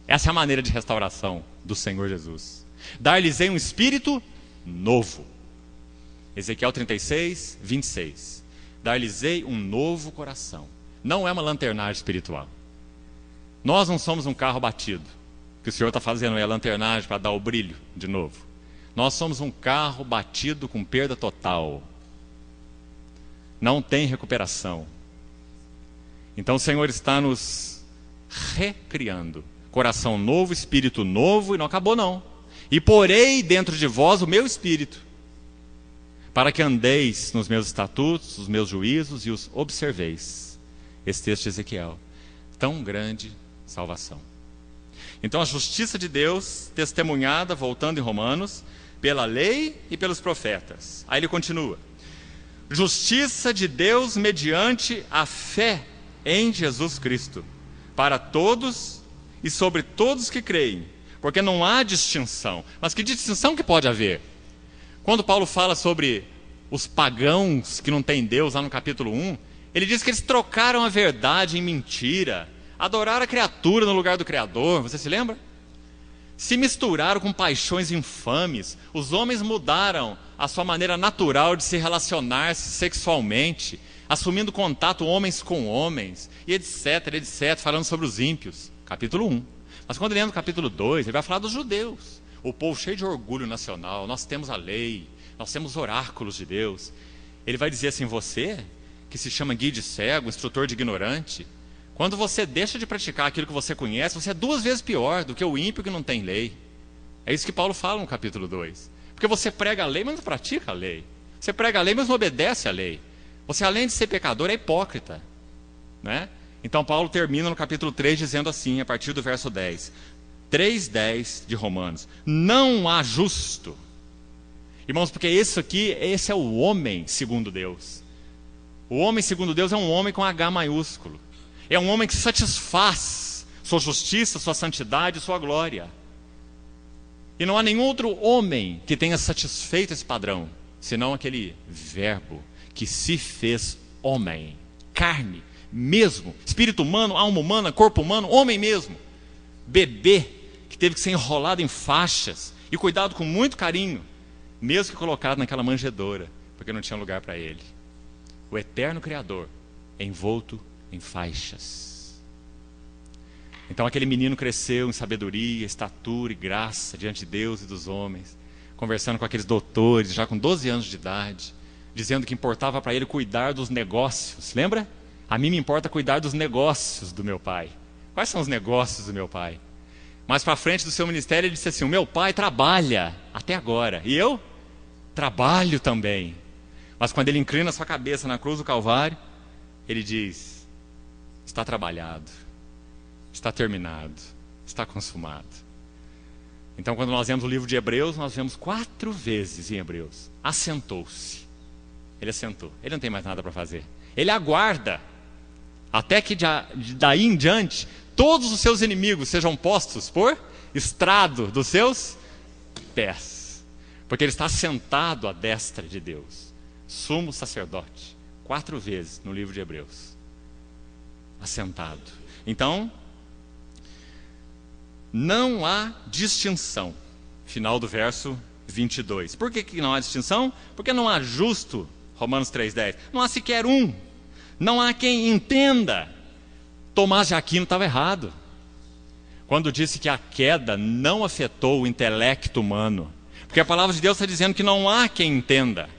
Essa é a maneira de restauração do Senhor Jesus. Dar-lhes-ei um espírito novo. Ezequiel 36, 26. Dar-lhes-ei um novo coração. Não é uma lanternagem espiritual. Nós não somos um carro batido. O que o Senhor está fazendo é a lanternagem para dar o brilho de novo. Nós somos um carro batido com perda total. Não tem recuperação. Então o Senhor está nos recriando. Coração novo, espírito novo, e não acabou não. E porei dentro de vós o meu espírito, para que andeis nos meus estatutos, os meus juízos e os observeis. Esse texto de Ezequiel. Tão grande salvação. Então a justiça de Deus, testemunhada, voltando em Romanos, pela lei e pelos profetas. Aí ele continua. Justiça de Deus mediante a fé em Jesus Cristo, para todos e sobre todos que creem, porque não há distinção. Mas que distinção que pode haver? Quando Paulo fala sobre os pagãos que não têm Deus, lá no capítulo 1, ele diz que eles trocaram a verdade em mentira, adoraram a criatura no lugar do Criador, você se lembra? Se misturaram com paixões infames, os homens mudaram a sua maneira natural de se relacionar-se sexualmente, assumindo contato homens com homens, e etc, etc, falando sobre os ímpios, capítulo 1. Mas quando ele entra no capítulo 2, ele vai falar dos judeus, o povo cheio de orgulho nacional, nós temos a lei, nós temos oráculos de Deus. Ele vai dizer assim, você, que se chama guia de cego, instrutor de ignorante, quando você deixa de praticar aquilo que você conhece, você é 2 vezes pior do que o ímpio que não tem lei. É isso que Paulo fala no capítulo 2. Porque você prega a lei, mas não pratica a lei. Você prega a lei, mas não obedece a lei. Você, além de ser pecador, é hipócrita, né? Então Paulo termina no capítulo 3 dizendo assim, a partir do verso 10. 3:10 de Romanos. Não há justo. Irmãos, porque esse é o homem segundo Deus. O homem segundo Deus é um homem com H maiúsculo. É um homem que satisfaz sua justiça, sua santidade, sua glória. E não há nenhum outro homem que tenha satisfeito esse padrão, senão aquele verbo que se fez homem, carne mesmo, espírito humano, alma humana, corpo humano, homem mesmo. Bebê que teve que ser enrolado em faixas e cuidado com muito carinho, mesmo que colocado naquela manjedoura, porque não tinha lugar para ele. O eterno Criador, envolto em faixas. Então aquele menino cresceu em sabedoria, estatura e graça diante de Deus e dos homens, conversando com aqueles doutores, já com 12 anos de idade, dizendo que importava para ele cuidar dos negócios. Lembra? A mim me importa cuidar dos negócios do meu pai. Quais são os negócios do meu pai? Mais para frente do seu ministério ele disse assim, o meu pai trabalha até agora, e eu trabalho também. Mas quando ele inclina sua cabeça na cruz do Calvário, ele diz, está trabalhado, está terminado, está consumado. Então quando nós vemos o livro de Hebreus, nós vemos 4 vezes em Hebreus, assentou-se. Ele assentou, ele não tem mais nada para fazer. Ele aguarda, até que daí em diante, todos os seus inimigos sejam postos por estrado dos seus pés. Porque ele está sentado à destra de Deus, sumo sacerdote, 4 vezes no livro de Hebreus. Assentado. Então, não há distinção. Final do verso 22. Por que não há distinção? Porque não há justo, Romanos 3:10. Não há sequer um. Não há quem entenda. Tomás de Aquino estava errado quando disse que a queda não afetou o intelecto humano. Porque a palavra de Deus está dizendo que não há quem entenda.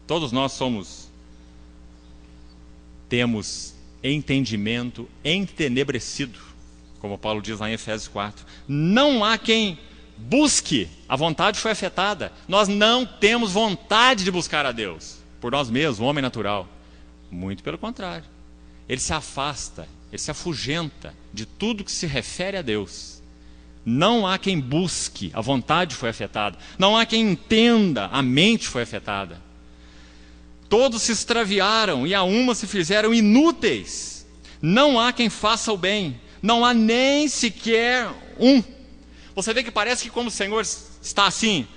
Todos nós temos entendimento entenebrecido, como Paulo diz lá em Efésios 4. Não há quem busque, a vontade foi afetada. Nós não temos vontade de buscar a Deus, por nós mesmos, o homem natural. Muito pelo contrário. Ele se afasta, ele se afugenta de tudo que se refere a Deus. Não há quem busque, a vontade foi afetada. Não há quem entenda, a mente foi afetada. Todos se extraviaram e a uma se fizeram inúteis. Não há quem faça o bem. Não há nem sequer um. Você vê que parece que como o Senhor está assim,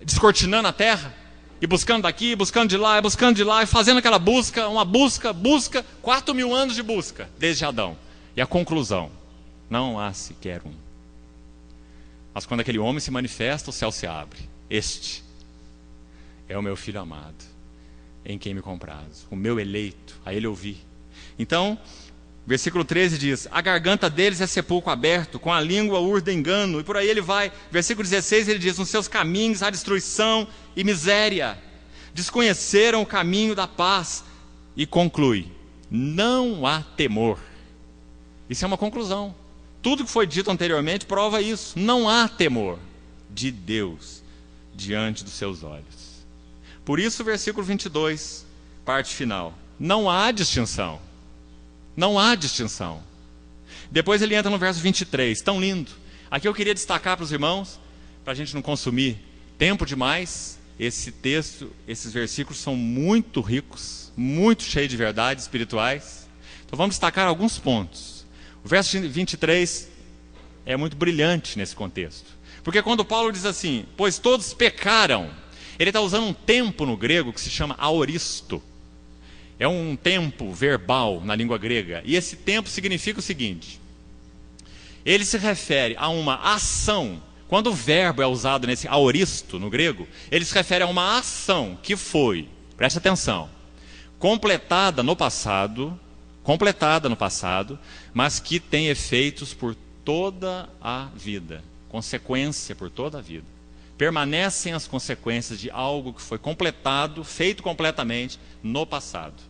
descortinando a terra, e buscando daqui, buscando de lá, e fazendo aquela busca, uma busca, 4.000 anos de busca, desde Adão. E a conclusão, não há sequer um. Mas quando aquele homem se manifesta, o céu se abre. Este é o meu filho amado, em quem me comprazo, o meu eleito, a ele ouvi. Então, versículo 13 diz: a garganta deles é sepulcro aberto, com a língua urda engano, e por aí ele vai. Versículo 16 ele diz: nos seus caminhos há destruição e miséria, desconheceram o caminho da paz. E conclui: não há temor. Isso é uma conclusão. Tudo que foi dito anteriormente prova isso. Não há temor de Deus diante dos seus olhos. Por isso, versículo 22, parte final: não há distinção. Não há distinção. Depois ele entra no verso 23, tão lindo. Aqui eu queria destacar para os irmãos, para a gente não consumir tempo demais. Esse texto, esses versículos são muito ricos, muito cheios de verdades espirituais. Então vamos destacar alguns pontos. O verso 23 é muito brilhante nesse contexto. Porque quando Paulo diz assim, pois todos pecaram, ele está usando um tempo no grego que se chama aoristo. É um tempo verbal na língua grega. E esse tempo significa o seguinte: ele se refere a uma ação. Quando o verbo é usado nesse aoristo no grego, ele se refere a uma ação que foi, preste atenção, completada no passado, mas que tem efeitos por toda a vida, consequência por toda a vida. Permanecem as consequências de algo que foi completado, feito completamente no passado.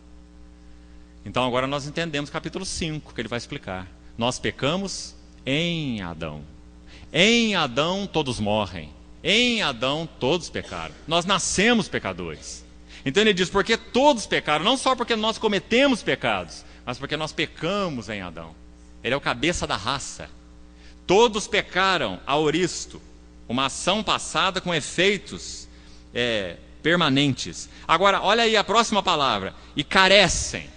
Então agora nós entendemos capítulo 5, que ele vai explicar. Nós pecamos em Adão. Em Adão todos morrem. Em Adão todos pecaram. Nós nascemos pecadores. Então ele diz, porque todos pecaram, não só porque nós cometemos pecados, mas porque nós pecamos em Adão. Ele é o cabeça da raça. Todos pecaram, aoristo, uma ação passada com efeitos permanentes. Agora, olha aí a próxima palavra, e carecem.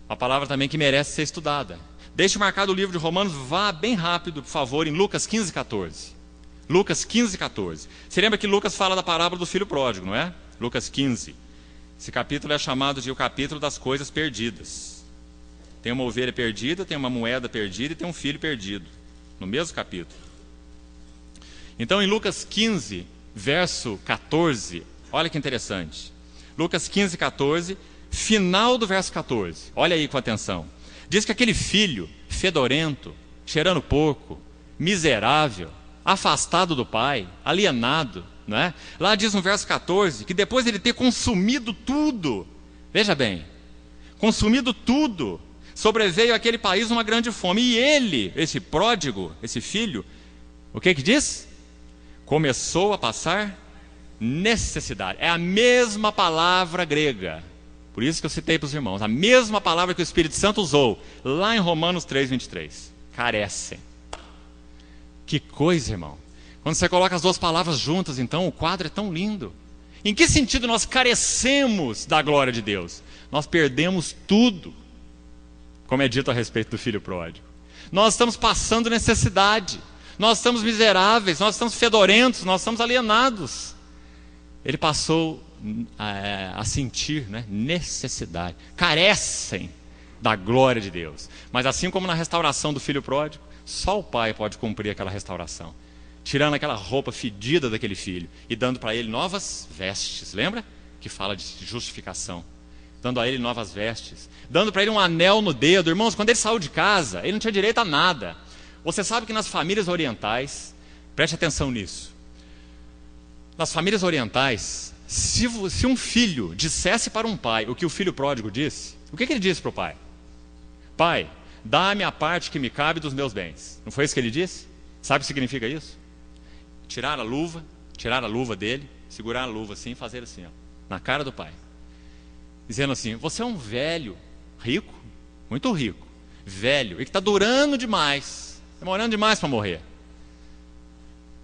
Uma palavra também que merece ser estudada. Deixe marcado o livro de Romanos, vá bem rápido, por favor, em Lucas 15, 14. Lucas 15, 14. Você lembra que Lucas fala da parábola do filho pródigo, não é? Lucas 15. Esse capítulo é chamado de o capítulo das coisas perdidas. Tem uma ovelha perdida, tem uma moeda perdida e tem um filho perdido. No mesmo capítulo. Então, em Lucas 15, verso 14, olha que interessante. Lucas 15, 14, final do verso 14. Olha aí com atenção. Diz que aquele filho fedorento, cheirando porco, miserável, afastado do pai, alienado, não é? Lá diz no verso 14 que depois de ele ter consumido tudo, veja bem, consumido tudo, sobreveio àquele país uma grande fome. E ele, esse pródigo, esse filho, o que diz? Começou a passar necessidade. É a mesma palavra grega. Por isso que eu citei para os irmãos. A mesma palavra que o Espírito Santo usou lá em Romanos 3, 23. Carecem. Que coisa, irmão. Quando você coloca as duas palavras juntas, então, o quadro é tão lindo. Em que sentido nós carecemos da glória de Deus? Nós perdemos tudo, como é dito a respeito do filho pródigo. Nós estamos passando necessidade. Nós estamos miseráveis, nós estamos fedorentos, nós estamos alienados. Ele passou a sentir, né, necessidade. Carecem da glória de Deus. Mas assim como na restauração do filho pródigo, só o pai pode cumprir aquela restauração. Tirando aquela roupa fedida daquele filho e dando para ele novas vestes. Lembra? Que fala de justificação. Dando a ele novas vestes. Dando para ele um anel no dedo. Irmãos, quando ele saiu de casa, ele não tinha direito a nada. Você sabe que nas famílias orientais, preste atenção nisso. Nas famílias orientais, se um filho dissesse para um pai o que o filho pródigo disse, o que ele disse para o pai? Pai, dá-me a parte que me cabe dos meus bens. Não foi isso que ele disse? Sabe o que significa isso? Tirar a luva dele, segurar a luva assim e fazer assim, ó, na cara do pai. Dizendo assim, você é um velho, rico, muito rico, velho, e que está durando demais, demorando demais para morrer.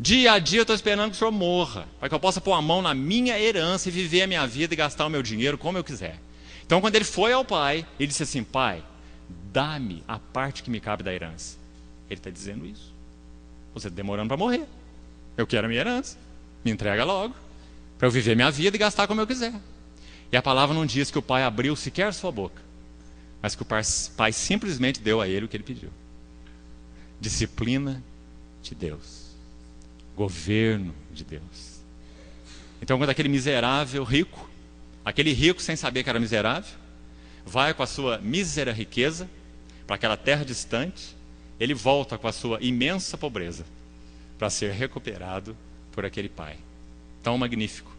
Dia a dia eu estou esperando que o senhor morra, para que eu possa pôr a mão na minha herança e viver a minha vida e gastar o meu dinheiro como eu quiser. Então quando ele foi ao pai, ele disse assim, pai, dá-me a parte que me cabe da herança. Ele está dizendo isso. Você está demorando para morrer. Eu quero a minha herança. Me entrega logo, para eu viver minha vida e gastar como eu quiser. E a palavra não diz que o pai abriu sequer sua boca, mas que o pai simplesmente deu a ele o que ele pediu. Disciplina de Deus. Governo de Deus. Então, quando aquele miserável rico, aquele rico sem saber que era miserável, vai com a sua mísera riqueza para aquela terra distante, ele volta com a sua imensa pobreza para ser recuperado por aquele pai tão magnífico.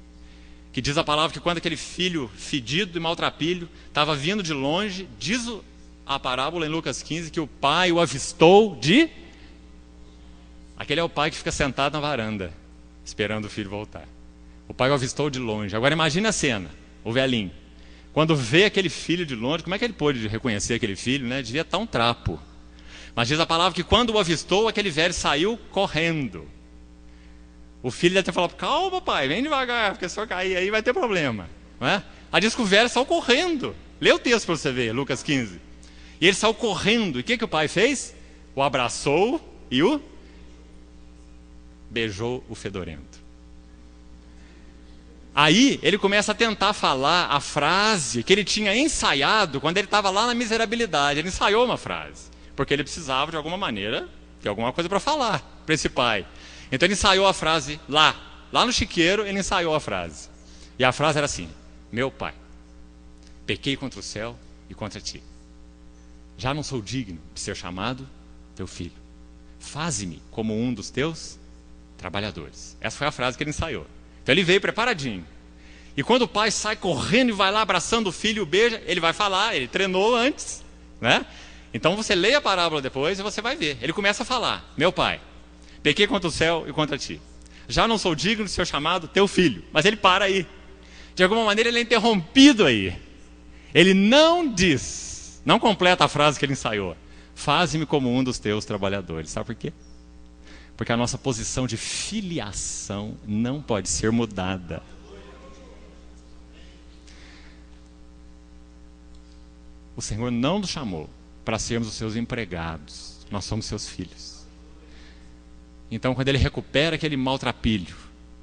Que diz a palavra que quando aquele filho fedido e maltrapilho estava vindo de longe, diz a parábola em Lucas 15 que o pai o avistou de... Aquele é o pai que fica sentado na varanda, esperando o filho voltar. O pai o avistou de longe. Agora imagine a cena, o velhinho. Quando vê aquele filho de longe, como é que ele pôde reconhecer aquele filho, né? Devia estar um trapo. Mas diz a palavra que quando o avistou, aquele velho saiu correndo. O filho deve ter falado, calma pai, vem devagar, porque se eu cair aí vai ter problema. Não é? Aí diz que o velho saiu correndo. Lê o texto para você ver, Lucas 15. E ele saiu correndo. E o que o pai fez? O abraçou e o beijou o fedorento. Aí ele começa a tentar falar a frase que ele tinha ensaiado quando ele estava lá na miserabilidade. Ele ensaiou uma frase, porque ele precisava de alguma maneira, de alguma coisa para falar para esse pai. Então ele ensaiou a frase lá no chiqueiro, ele ensaiou a frase. E a frase era assim: meu pai, pequei contra o céu e contra ti. Já não sou digno de ser chamado teu filho. Faze-me como um dos teus trabalhadores. Essa foi a frase que ele ensaiou. Então ele veio preparadinho. E quando o pai sai correndo e vai lá abraçando o filho e o beija, ele vai falar, ele treinou antes, né? Então você lê a parábola depois e você vai ver. Ele começa a falar: meu pai, pequei contra o céu e contra ti. Já não sou digno de ser chamado teu filho. Mas ele para aí. De alguma maneira ele é interrompido aí. Ele não diz, não completa a frase que ele ensaiou: faze-me como um dos teus trabalhadores. Sabe por quê? Porque a nossa posição de filiação não pode ser mudada. O Senhor não nos chamou para sermos os seus empregados. Nós somos seus filhos. Então, quando ele recupera aquele maltrapilho,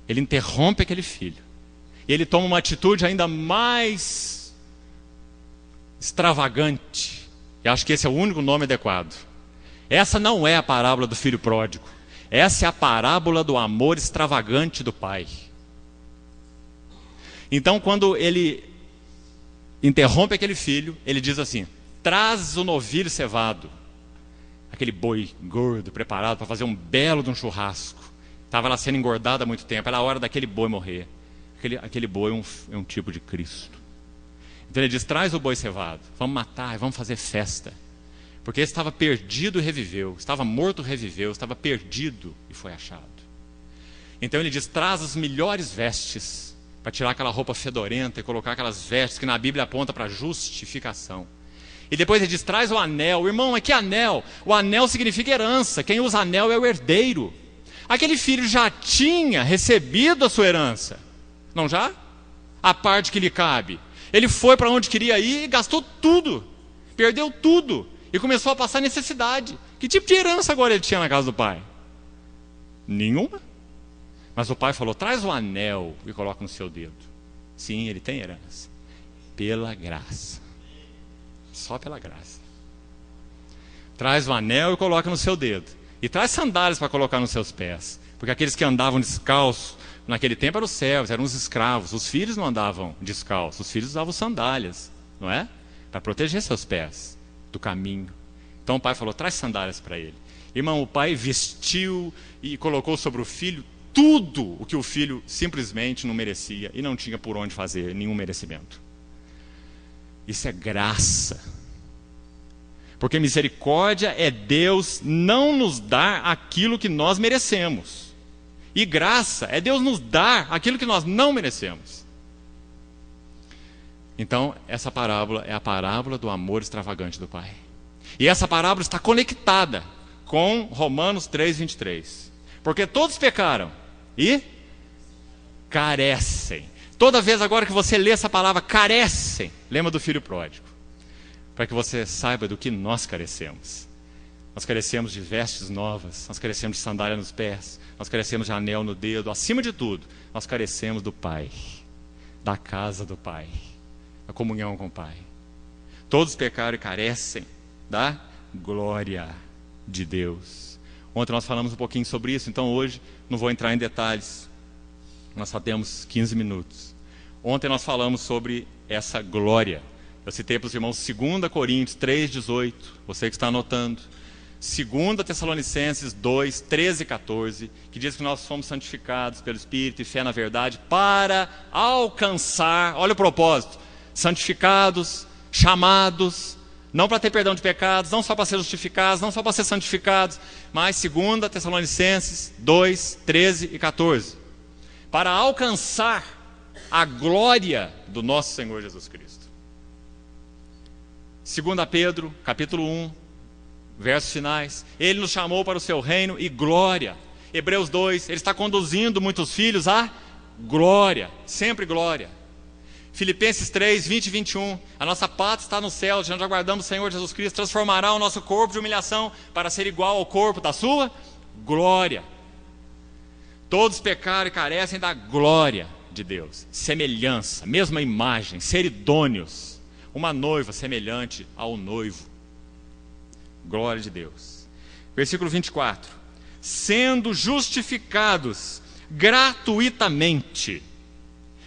ele interrompe aquele filho, e ele toma uma atitude ainda mais extravagante. E acho que esse é o único nome adequado. Essa não é a parábola do filho pródigo. Essa é a parábola do amor extravagante do pai. Então, quando ele interrompe aquele filho, ele diz assim: traz o novilho cevado. Aquele boi gordo, preparado para fazer um belo de um churrasco. Estava lá sendo engordado há muito tempo. Era a hora daquele boi morrer. Aquele boi é um tipo de Cristo. Então ele diz: traz o boi cevado. Vamos matar, vamos fazer festa. Porque ele estava perdido e reviveu. Estava morto e reviveu. Estava perdido e foi achado. Então ele diz: traz as melhores vestes, para tirar aquela roupa fedorenta e colocar aquelas vestes que na Bíblia aponta para justificação. E depois ele diz: traz o anel. Irmão, que anel? O anel significa herança. Quem usa anel é o herdeiro. Aquele filho já tinha recebido a sua herança. Não já? A parte que lhe cabe. Ele foi para onde queria ir e gastou tudo. Perdeu tudo. E começou a passar necessidade. Que tipo de herança agora ele tinha na casa do pai? Nenhuma. Mas o pai falou: traz o anel e coloca no seu dedo. Sim, ele tem herança. Pela graça. Só pela graça. Traz o anel e coloca no seu dedo. E traz sandálias para colocar nos seus pés. Porque aqueles que andavam descalços naquele tempo eram os servos, eram os escravos. Os filhos não andavam descalços. Os filhos usavam sandálias, não é? Para proteger seus pés do caminho. Então o pai falou: traz sandálias para ele. Irmão, o pai vestiu e colocou sobre o filho tudo o que o filho simplesmente não merecia e não tinha por onde fazer nenhum merecimento. Isso é graça. Porque misericórdia é Deus não nos dar aquilo que nós merecemos. E graça é Deus nos dar aquilo que nós não merecemos. Então, essa parábola é a parábola do amor extravagante do Pai. E essa parábola está conectada com Romanos 3:23. Porque todos pecaram e carecem. Toda vez agora que você lê essa palavra carecem, lembra do filho pródigo. Para que você saiba do que nós carecemos. Nós carecemos de vestes novas, nós carecemos de sandália nos pés, nós carecemos de anel no dedo. Acima de tudo, nós carecemos do Pai, da casa do Pai, da comunhão com o Pai. Todos pecaram e carecem da glória de Deus. Ontem nós falamos um pouquinho sobre isso, então hoje não vou entrar em detalhes. Nós só temos 15 minutos. Ontem nós falamos sobre essa glória. Eu citei para os irmãos 2 Coríntios 3,18, você que está anotando. 2 Tessalonicenses 2, 13 e 14, que diz que nós somos santificados pelo Espírito e fé na verdade para alcançar, olha o propósito, santificados, chamados, não para ter perdão de pecados, não só para ser justificados, não só para ser santificados, mas 2 Tessalonicenses 2, 13 e 14, para alcançar a glória do nosso Senhor Jesus Cristo. 2 Pedro, capítulo 1, versos finais, Ele nos chamou para o seu reino e glória. Hebreus 2, Ele está conduzindo muitos filhos à glória, sempre glória. Filipenses 3, 20 e 21, a nossa pátria está no céu, onde aguardamos o Senhor Jesus Cristo, transformará o nosso corpo de humilhação para ser igual ao corpo da sua glória. Todos pecaram e carecem da glória de Deus, semelhança, mesma imagem, ser idôneos, uma noiva semelhante ao noivo. Glória de Deus. Versículo 24. Sendo justificados gratuitamente.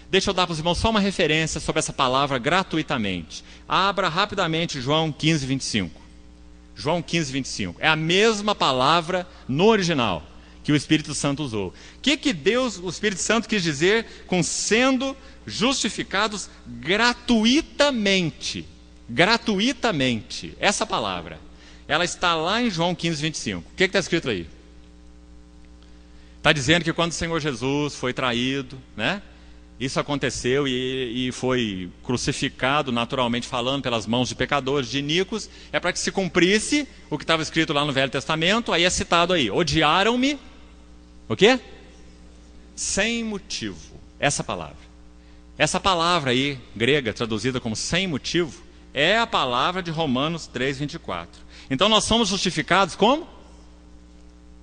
Deixa eu dar para os irmãos só uma referência sobre essa palavra gratuitamente. Abra rapidamente João 15, 25. João 15, 25. É a mesma palavra no original que o Espírito Santo usou. O que Deus, o Espírito Santo, quis dizer com sendo justificados gratuitamente? Gratuitamente. Essa palavra. Ela está lá em João 15, 25. O que está escrito aí? Está dizendo que quando o Senhor Jesus foi traído, né? Isso aconteceu e foi crucificado, naturalmente falando, pelas mãos de pecadores, de iníquos, é para que se cumprisse o que estava escrito lá no Velho Testamento, aí é citado aí, odiaram-me, o quê? Sem motivo, essa palavra. Essa palavra aí, grega, traduzida como sem motivo, é a palavra de Romanos 3, 24. Então nós somos justificados como?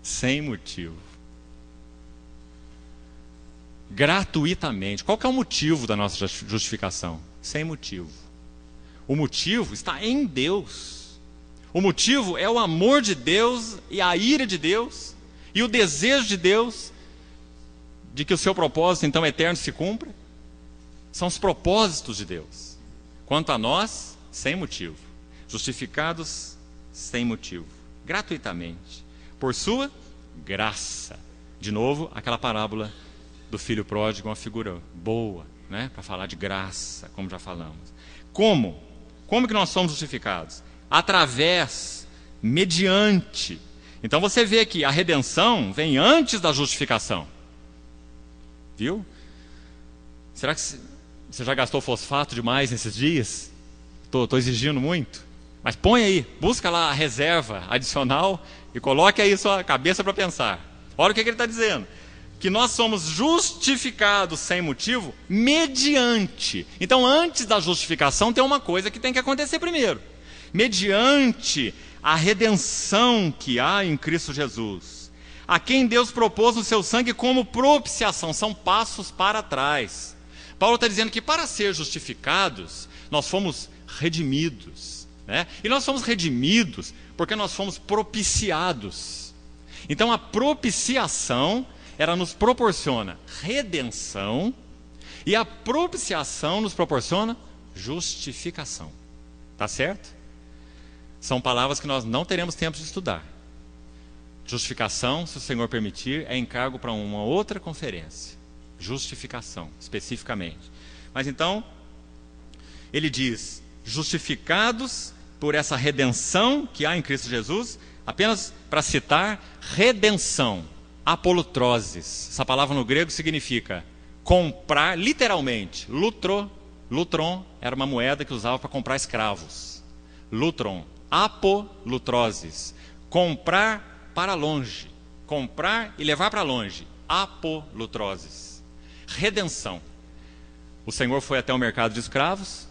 Sem motivo. Gratuitamente. Qual que é o motivo da nossa justificação? Sem motivo. O motivo está em Deus. O motivo é o amor de Deus e a ira de Deus e o desejo de Deus de que o seu propósito então eterno se cumpra. São os propósitos de Deus. Quanto a nós, sem motivo. Justificados sem motivo, gratuitamente, por sua graça. De novo, aquela parábola do filho pródigo, uma figura boa, né, para falar de graça, como já falamos. Como? Como que nós somos justificados? Através, mediante. Então você vê que a redenção vem antes da justificação. Viu? Será que você já gastou fosfato demais nesses dias? Estou exigindo muito? Mas põe aí, busca lá a reserva adicional e coloque aí sua cabeça para pensar. Olha o que ele está dizendo. Que nós somos justificados sem motivo mediante. Então, antes da justificação, tem uma coisa que tem que acontecer primeiro. Mediante a redenção que há em Cristo Jesus. A quem Deus propôs o seu sangue como propiciação. São passos para trás. Paulo está dizendo que para ser justificados, nós fomos redimidos. Né? E nós somos redimidos porque nós fomos propiciados. Então a propiciação, ela nos proporciona redenção, e a propiciação nos proporciona justificação. Tá certo? São palavras que nós não teremos tempo de estudar. Justificação, se o Senhor permitir, é encargo para uma outra conferência. Justificação, especificamente. Mas então, ele diz, justificados por essa redenção que há em Cristo Jesus, apenas para citar, redenção, apolutroses. Essa palavra no grego significa comprar, literalmente, lutron era uma moeda que usava para comprar escravos. Lutron, apolutroses, comprar para longe, comprar e levar para longe, apolutroses. Redenção. O Senhor foi até o mercado de escravos,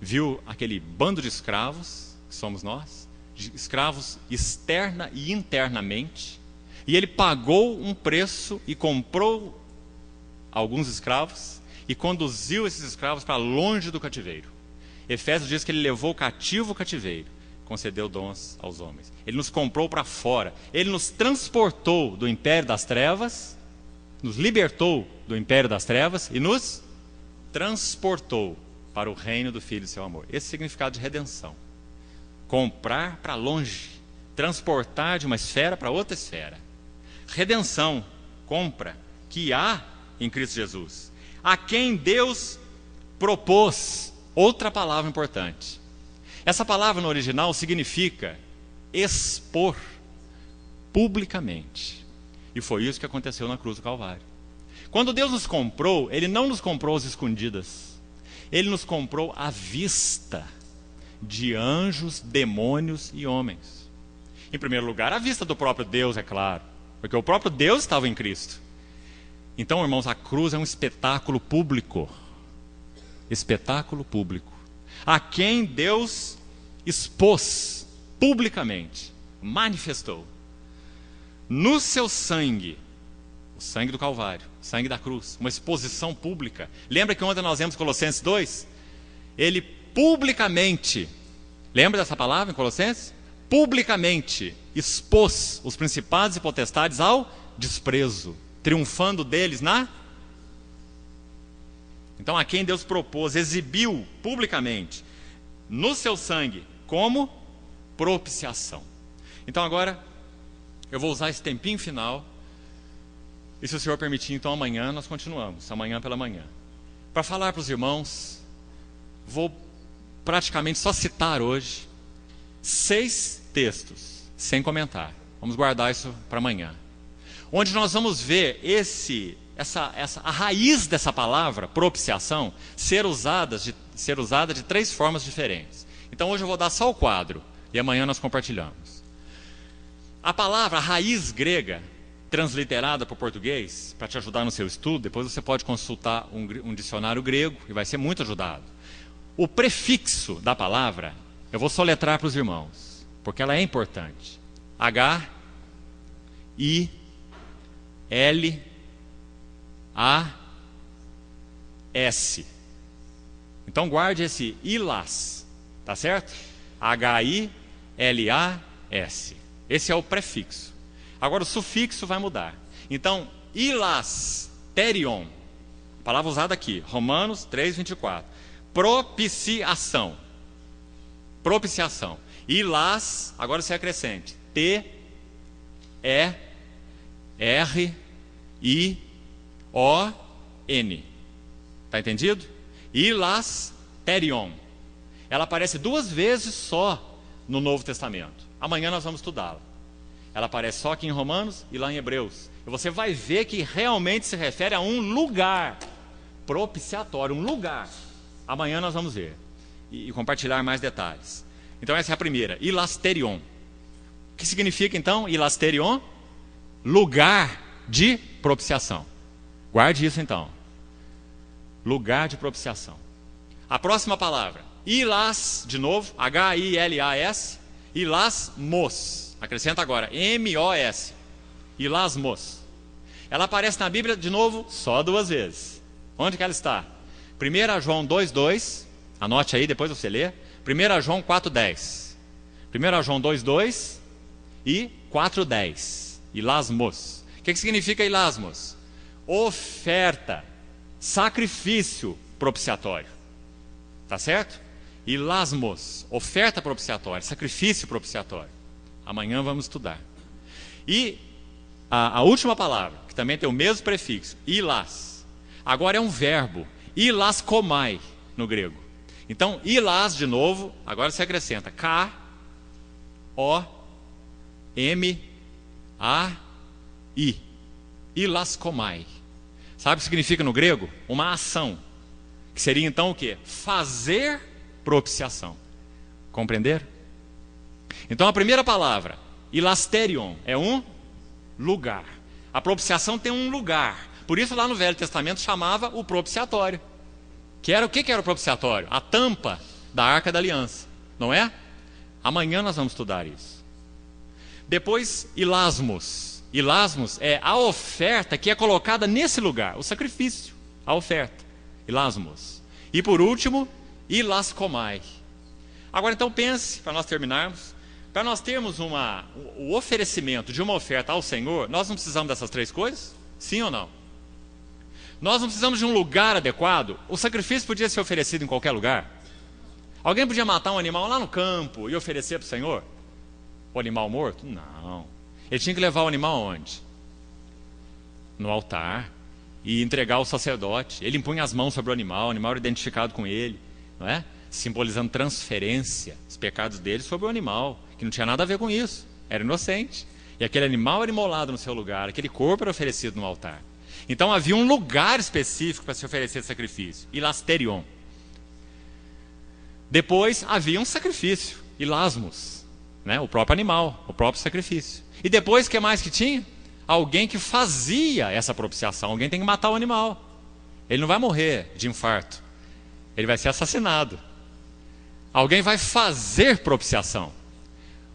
viu aquele bando de escravos, que somos nós, de escravos externa e internamente, e ele pagou um preço e comprou alguns escravos e conduziu esses escravos para longe do cativeiro. Efésios diz que ele levou cativo o cativeiro, concedeu dons aos homens. Ele nos comprou para fora, ele nos transportou do império das trevas nos libertou do império das trevas e nos transportou para o reino do Filho do seu amor. Esse é o significado de redenção. Comprar para longe, transportar de uma esfera para outra esfera. Redenção, compra, que há em Cristo Jesus, a quem Deus propôs. Outra palavra importante. Essa palavra no original significa expor publicamente. E foi isso que aconteceu na cruz do Calvário. Quando Deus nos comprou, Ele não nos comprou às escondidas. Ele nos comprou à vista de anjos, demônios e homens. Em primeiro lugar, à vista do próprio Deus, é claro. Porque o próprio Deus estava em Cristo. Então, irmãos, a cruz é um espetáculo público. Espetáculo público. A quem Deus expôs publicamente, manifestou. No seu sangue, o sangue do Calvário, o sangue da cruz, uma exposição pública. Lembra que ontem nós vimos Colossenses 2? Ele publicamente, lembra dessa palavra em Colossenses? Publicamente expôs os principados e potestades ao desprezo, triunfando deles na... Então, a quem Deus propôs, exibiu publicamente, no seu sangue, como propiciação. Então, agora, eu vou usar esse tempinho final, e se o Senhor permitir, então amanhã nós continuamos, amanhã pela manhã. Para falar para os irmãos, vou praticamente só citar hoje 6 textos, sem comentar. Vamos guardar isso para amanhã. Onde nós vamos ver a raiz dessa palavra, propiciação, ser usada de 3 formas diferentes. Então hoje eu vou dar só o quadro, e amanhã nós compartilhamos. A palavra, a raiz grega, transliterada para o português, para te ajudar no seu estudo, depois você pode consultar um dicionário grego, e vai ser muito ajudado. O prefixo da palavra, eu vou soletrar para os irmãos, porque ela é importante. H-I-L-A-S. Então guarde esse ilas, tá certo? H-I-L-A-S. Esse é o prefixo. Agora o sufixo vai mudar. Então, ilasterion, palavra usada aqui, Romanos 3:24. Propiciação. Propiciação. Ilas, agora você acrescente. T-E-R-I-O-N. Está entendido? Ilasterion. Ela aparece 2 vezes só no Novo Testamento. Amanhã nós vamos estudá-la. Ela aparece só aqui em Romanos e lá em Hebreus. E você vai ver que realmente se refere a um lugar propiciatório, um lugar. Amanhã nós vamos ver e compartilhar mais detalhes. Então essa é a primeira, ilasterion. O que significa então ilasterion? Lugar de propiciação. Guarde isso então. Lugar de propiciação. A próxima palavra, ilas, de novo, H-I-L-A-S, ilasmos. Acrescenta agora, M-O-S. Ilasmos. Ela aparece na Bíblia, de novo, só 2 vezes. Onde que ela está? 1 João 2,2. Anote aí, depois você lê. 1 João 4,10. 1 João 2,2 e 4,10. Ilasmos. O que significa ilasmos? Oferta, sacrifício propiciatório. Tá certo? Ilasmos, oferta propiciatória, sacrifício propiciatório. Amanhã vamos estudar. E a última palavra, que também tem o mesmo prefixo, ilas. Agora é um verbo, ilaskomai no grego. Então, ilas de novo, agora você acrescenta K-O-M-A-I. Ilaskomai. Sabe o que significa no grego? Uma ação. Que seria então o quê? Fazer propiciação. Compreenderam? Então a primeira palavra, ilasterion, é um lugar. A propiciação tem um lugar. Por isso lá no Velho Testamento chamava o propiciatório. Que era o que era o propiciatório? A tampa da Arca da Aliança. Não é? Amanhã nós vamos estudar isso. Depois, ilasmos. Ilasmos é a oferta que é colocada nesse lugar. O sacrifício, a oferta. Ilasmos. E por último, ilaskomai. Agora então pense, para nós terminarmos. Para nós termos o oferecimento de uma oferta ao Senhor, nós não precisamos dessas 3 coisas? Sim ou não? Nós não precisamos de um lugar adequado. O sacrifício podia ser oferecido em qualquer lugar. Alguém podia matar um animal lá no campo e oferecer para o Senhor? O animal morto? Não. Ele tinha que levar o animal aonde? No altar. E entregar ao sacerdote. Ele impunha as mãos sobre o animal era identificado com ele, não é? Simbolizando transferência, os pecados dele sobre o animal, que não tinha nada a ver com isso, era inocente. E aquele animal era imolado no seu lugar, aquele corpo era oferecido no altar. Então havia um lugar específico para se oferecer sacrifício, ilasterion. Depois havia um sacrifício, ilasmos, né? O próprio animal, o próprio sacrifício. E depois, o que mais que tinha? Alguém que fazia essa propiciação. Alguém tem que matar o animal. Ele não vai morrer de infarto. Ele vai ser assassinado. Alguém vai fazer propiciação.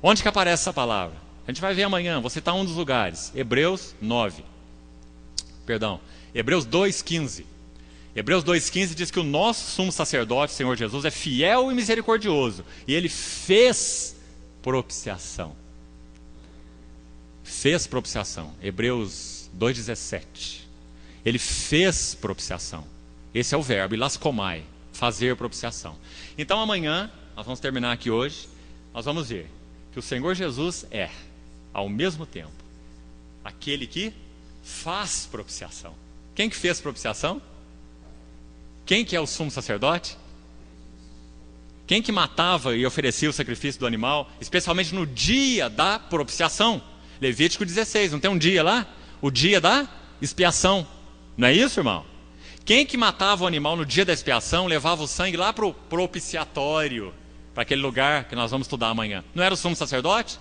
Onde que aparece essa palavra? A gente vai ver amanhã. Vou citar um dos lugares. Hebreus 2,15. Hebreus 2,15 diz que o nosso sumo sacerdote, Senhor Jesus, é fiel e misericordioso. E ele fez propiciação. Fez propiciação. Hebreus 2,17. Ele fez propiciação. Esse é o verbo, ilaskomai, fazer propiciação. Então amanhã, nós vamos terminar aqui hoje, nós vamos ver que o Senhor Jesus é, ao mesmo tempo, aquele que faz propiciação. Quem que fez propiciação? Quem que é o sumo sacerdote? Quem que matava e oferecia o sacrifício do animal, especialmente no dia da propiciação? Levítico 16, não tem um dia lá? O dia da expiação. Não é isso, irmão? Quem que matava o animal no dia da expiação, levava o sangue lá para o propiciatório, para aquele lugar que nós vamos estudar amanhã? Não era o sumo sacerdote?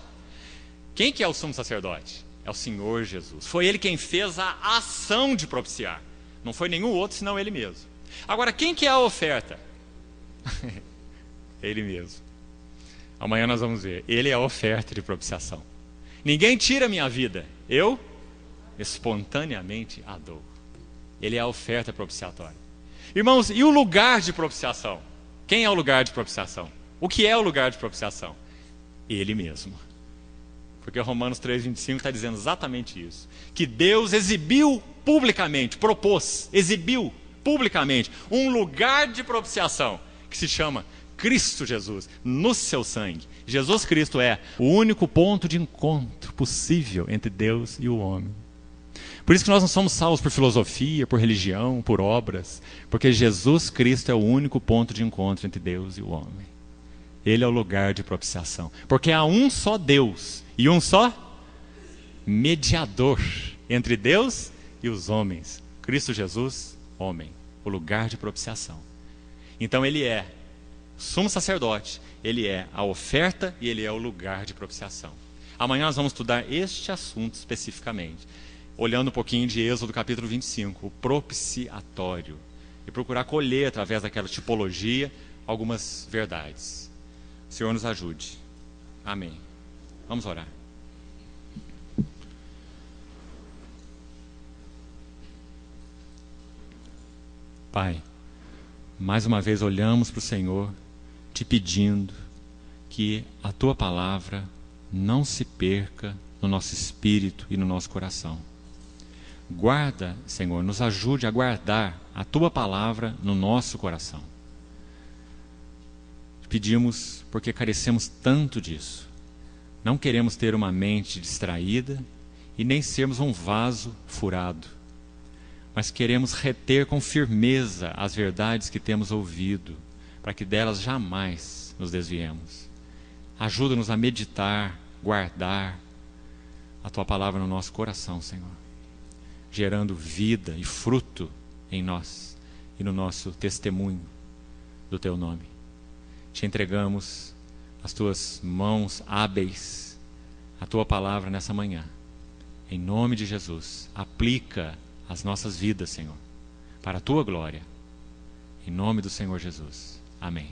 Quem que é o sumo sacerdote? É o Senhor Jesus. Foi ele quem fez a ação de propiciar. Não foi nenhum outro, senão ele mesmo. Agora, quem que é a oferta? Ele mesmo. Amanhã nós vamos ver. Ele é a oferta de propiciação. Ninguém tira a minha vida. Eu espontaneamente a dou. Ele é a oferta propiciatória. Irmãos, e o lugar de propiciação? Quem é o lugar de propiciação? O que é o lugar de propiciação? Ele mesmo. Porque Romanos 3,25 está dizendo exatamente isso. Que Deus exibiu publicamente, propôs, exibiu publicamente um lugar de propiciação que se chama Cristo Jesus, no seu sangue. Jesus Cristo é o único ponto de encontro possível entre Deus e o homem. Por isso que nós não somos salvos por filosofia, por religião, por obras, porque Jesus Cristo é o único ponto de encontro entre Deus e o homem. Ele é o lugar de propiciação. Porque há um só Deus e um só mediador entre Deus e os homens. Cristo Jesus, homem, o lugar de propiciação. Então ele é sumo sacerdote, ele é a oferta e ele é o lugar de propiciação. Amanhã nós vamos estudar este assunto especificamente, olhando um pouquinho de Êxodo capítulo 25, o propiciatório, e procurar colher através daquela tipologia algumas verdades. O Senhor nos ajude. Amém. Vamos orar. Pai, mais uma vez olhamos para o Senhor, te pedindo que a Tua palavra não se perca no nosso espírito e no nosso coração. Guarda, Senhor, nos ajude a guardar a Tua palavra no nosso coração. Te pedimos porque carecemos tanto disso. Não queremos ter uma mente distraída e nem sermos um vaso furado, mas queremos reter com firmeza as verdades que temos ouvido, para que delas jamais nos desviemos. Ajuda-nos a meditar, guardar a Tua palavra no nosso coração, Senhor, gerando vida e fruto em nós e no nosso testemunho do Teu nome. Te entregamos as Tuas mãos hábeis, a Tua palavra nessa manhã. Em nome de Jesus, aplica as nossas vidas, Senhor, para a Tua glória. Em nome do Senhor Jesus. Amém.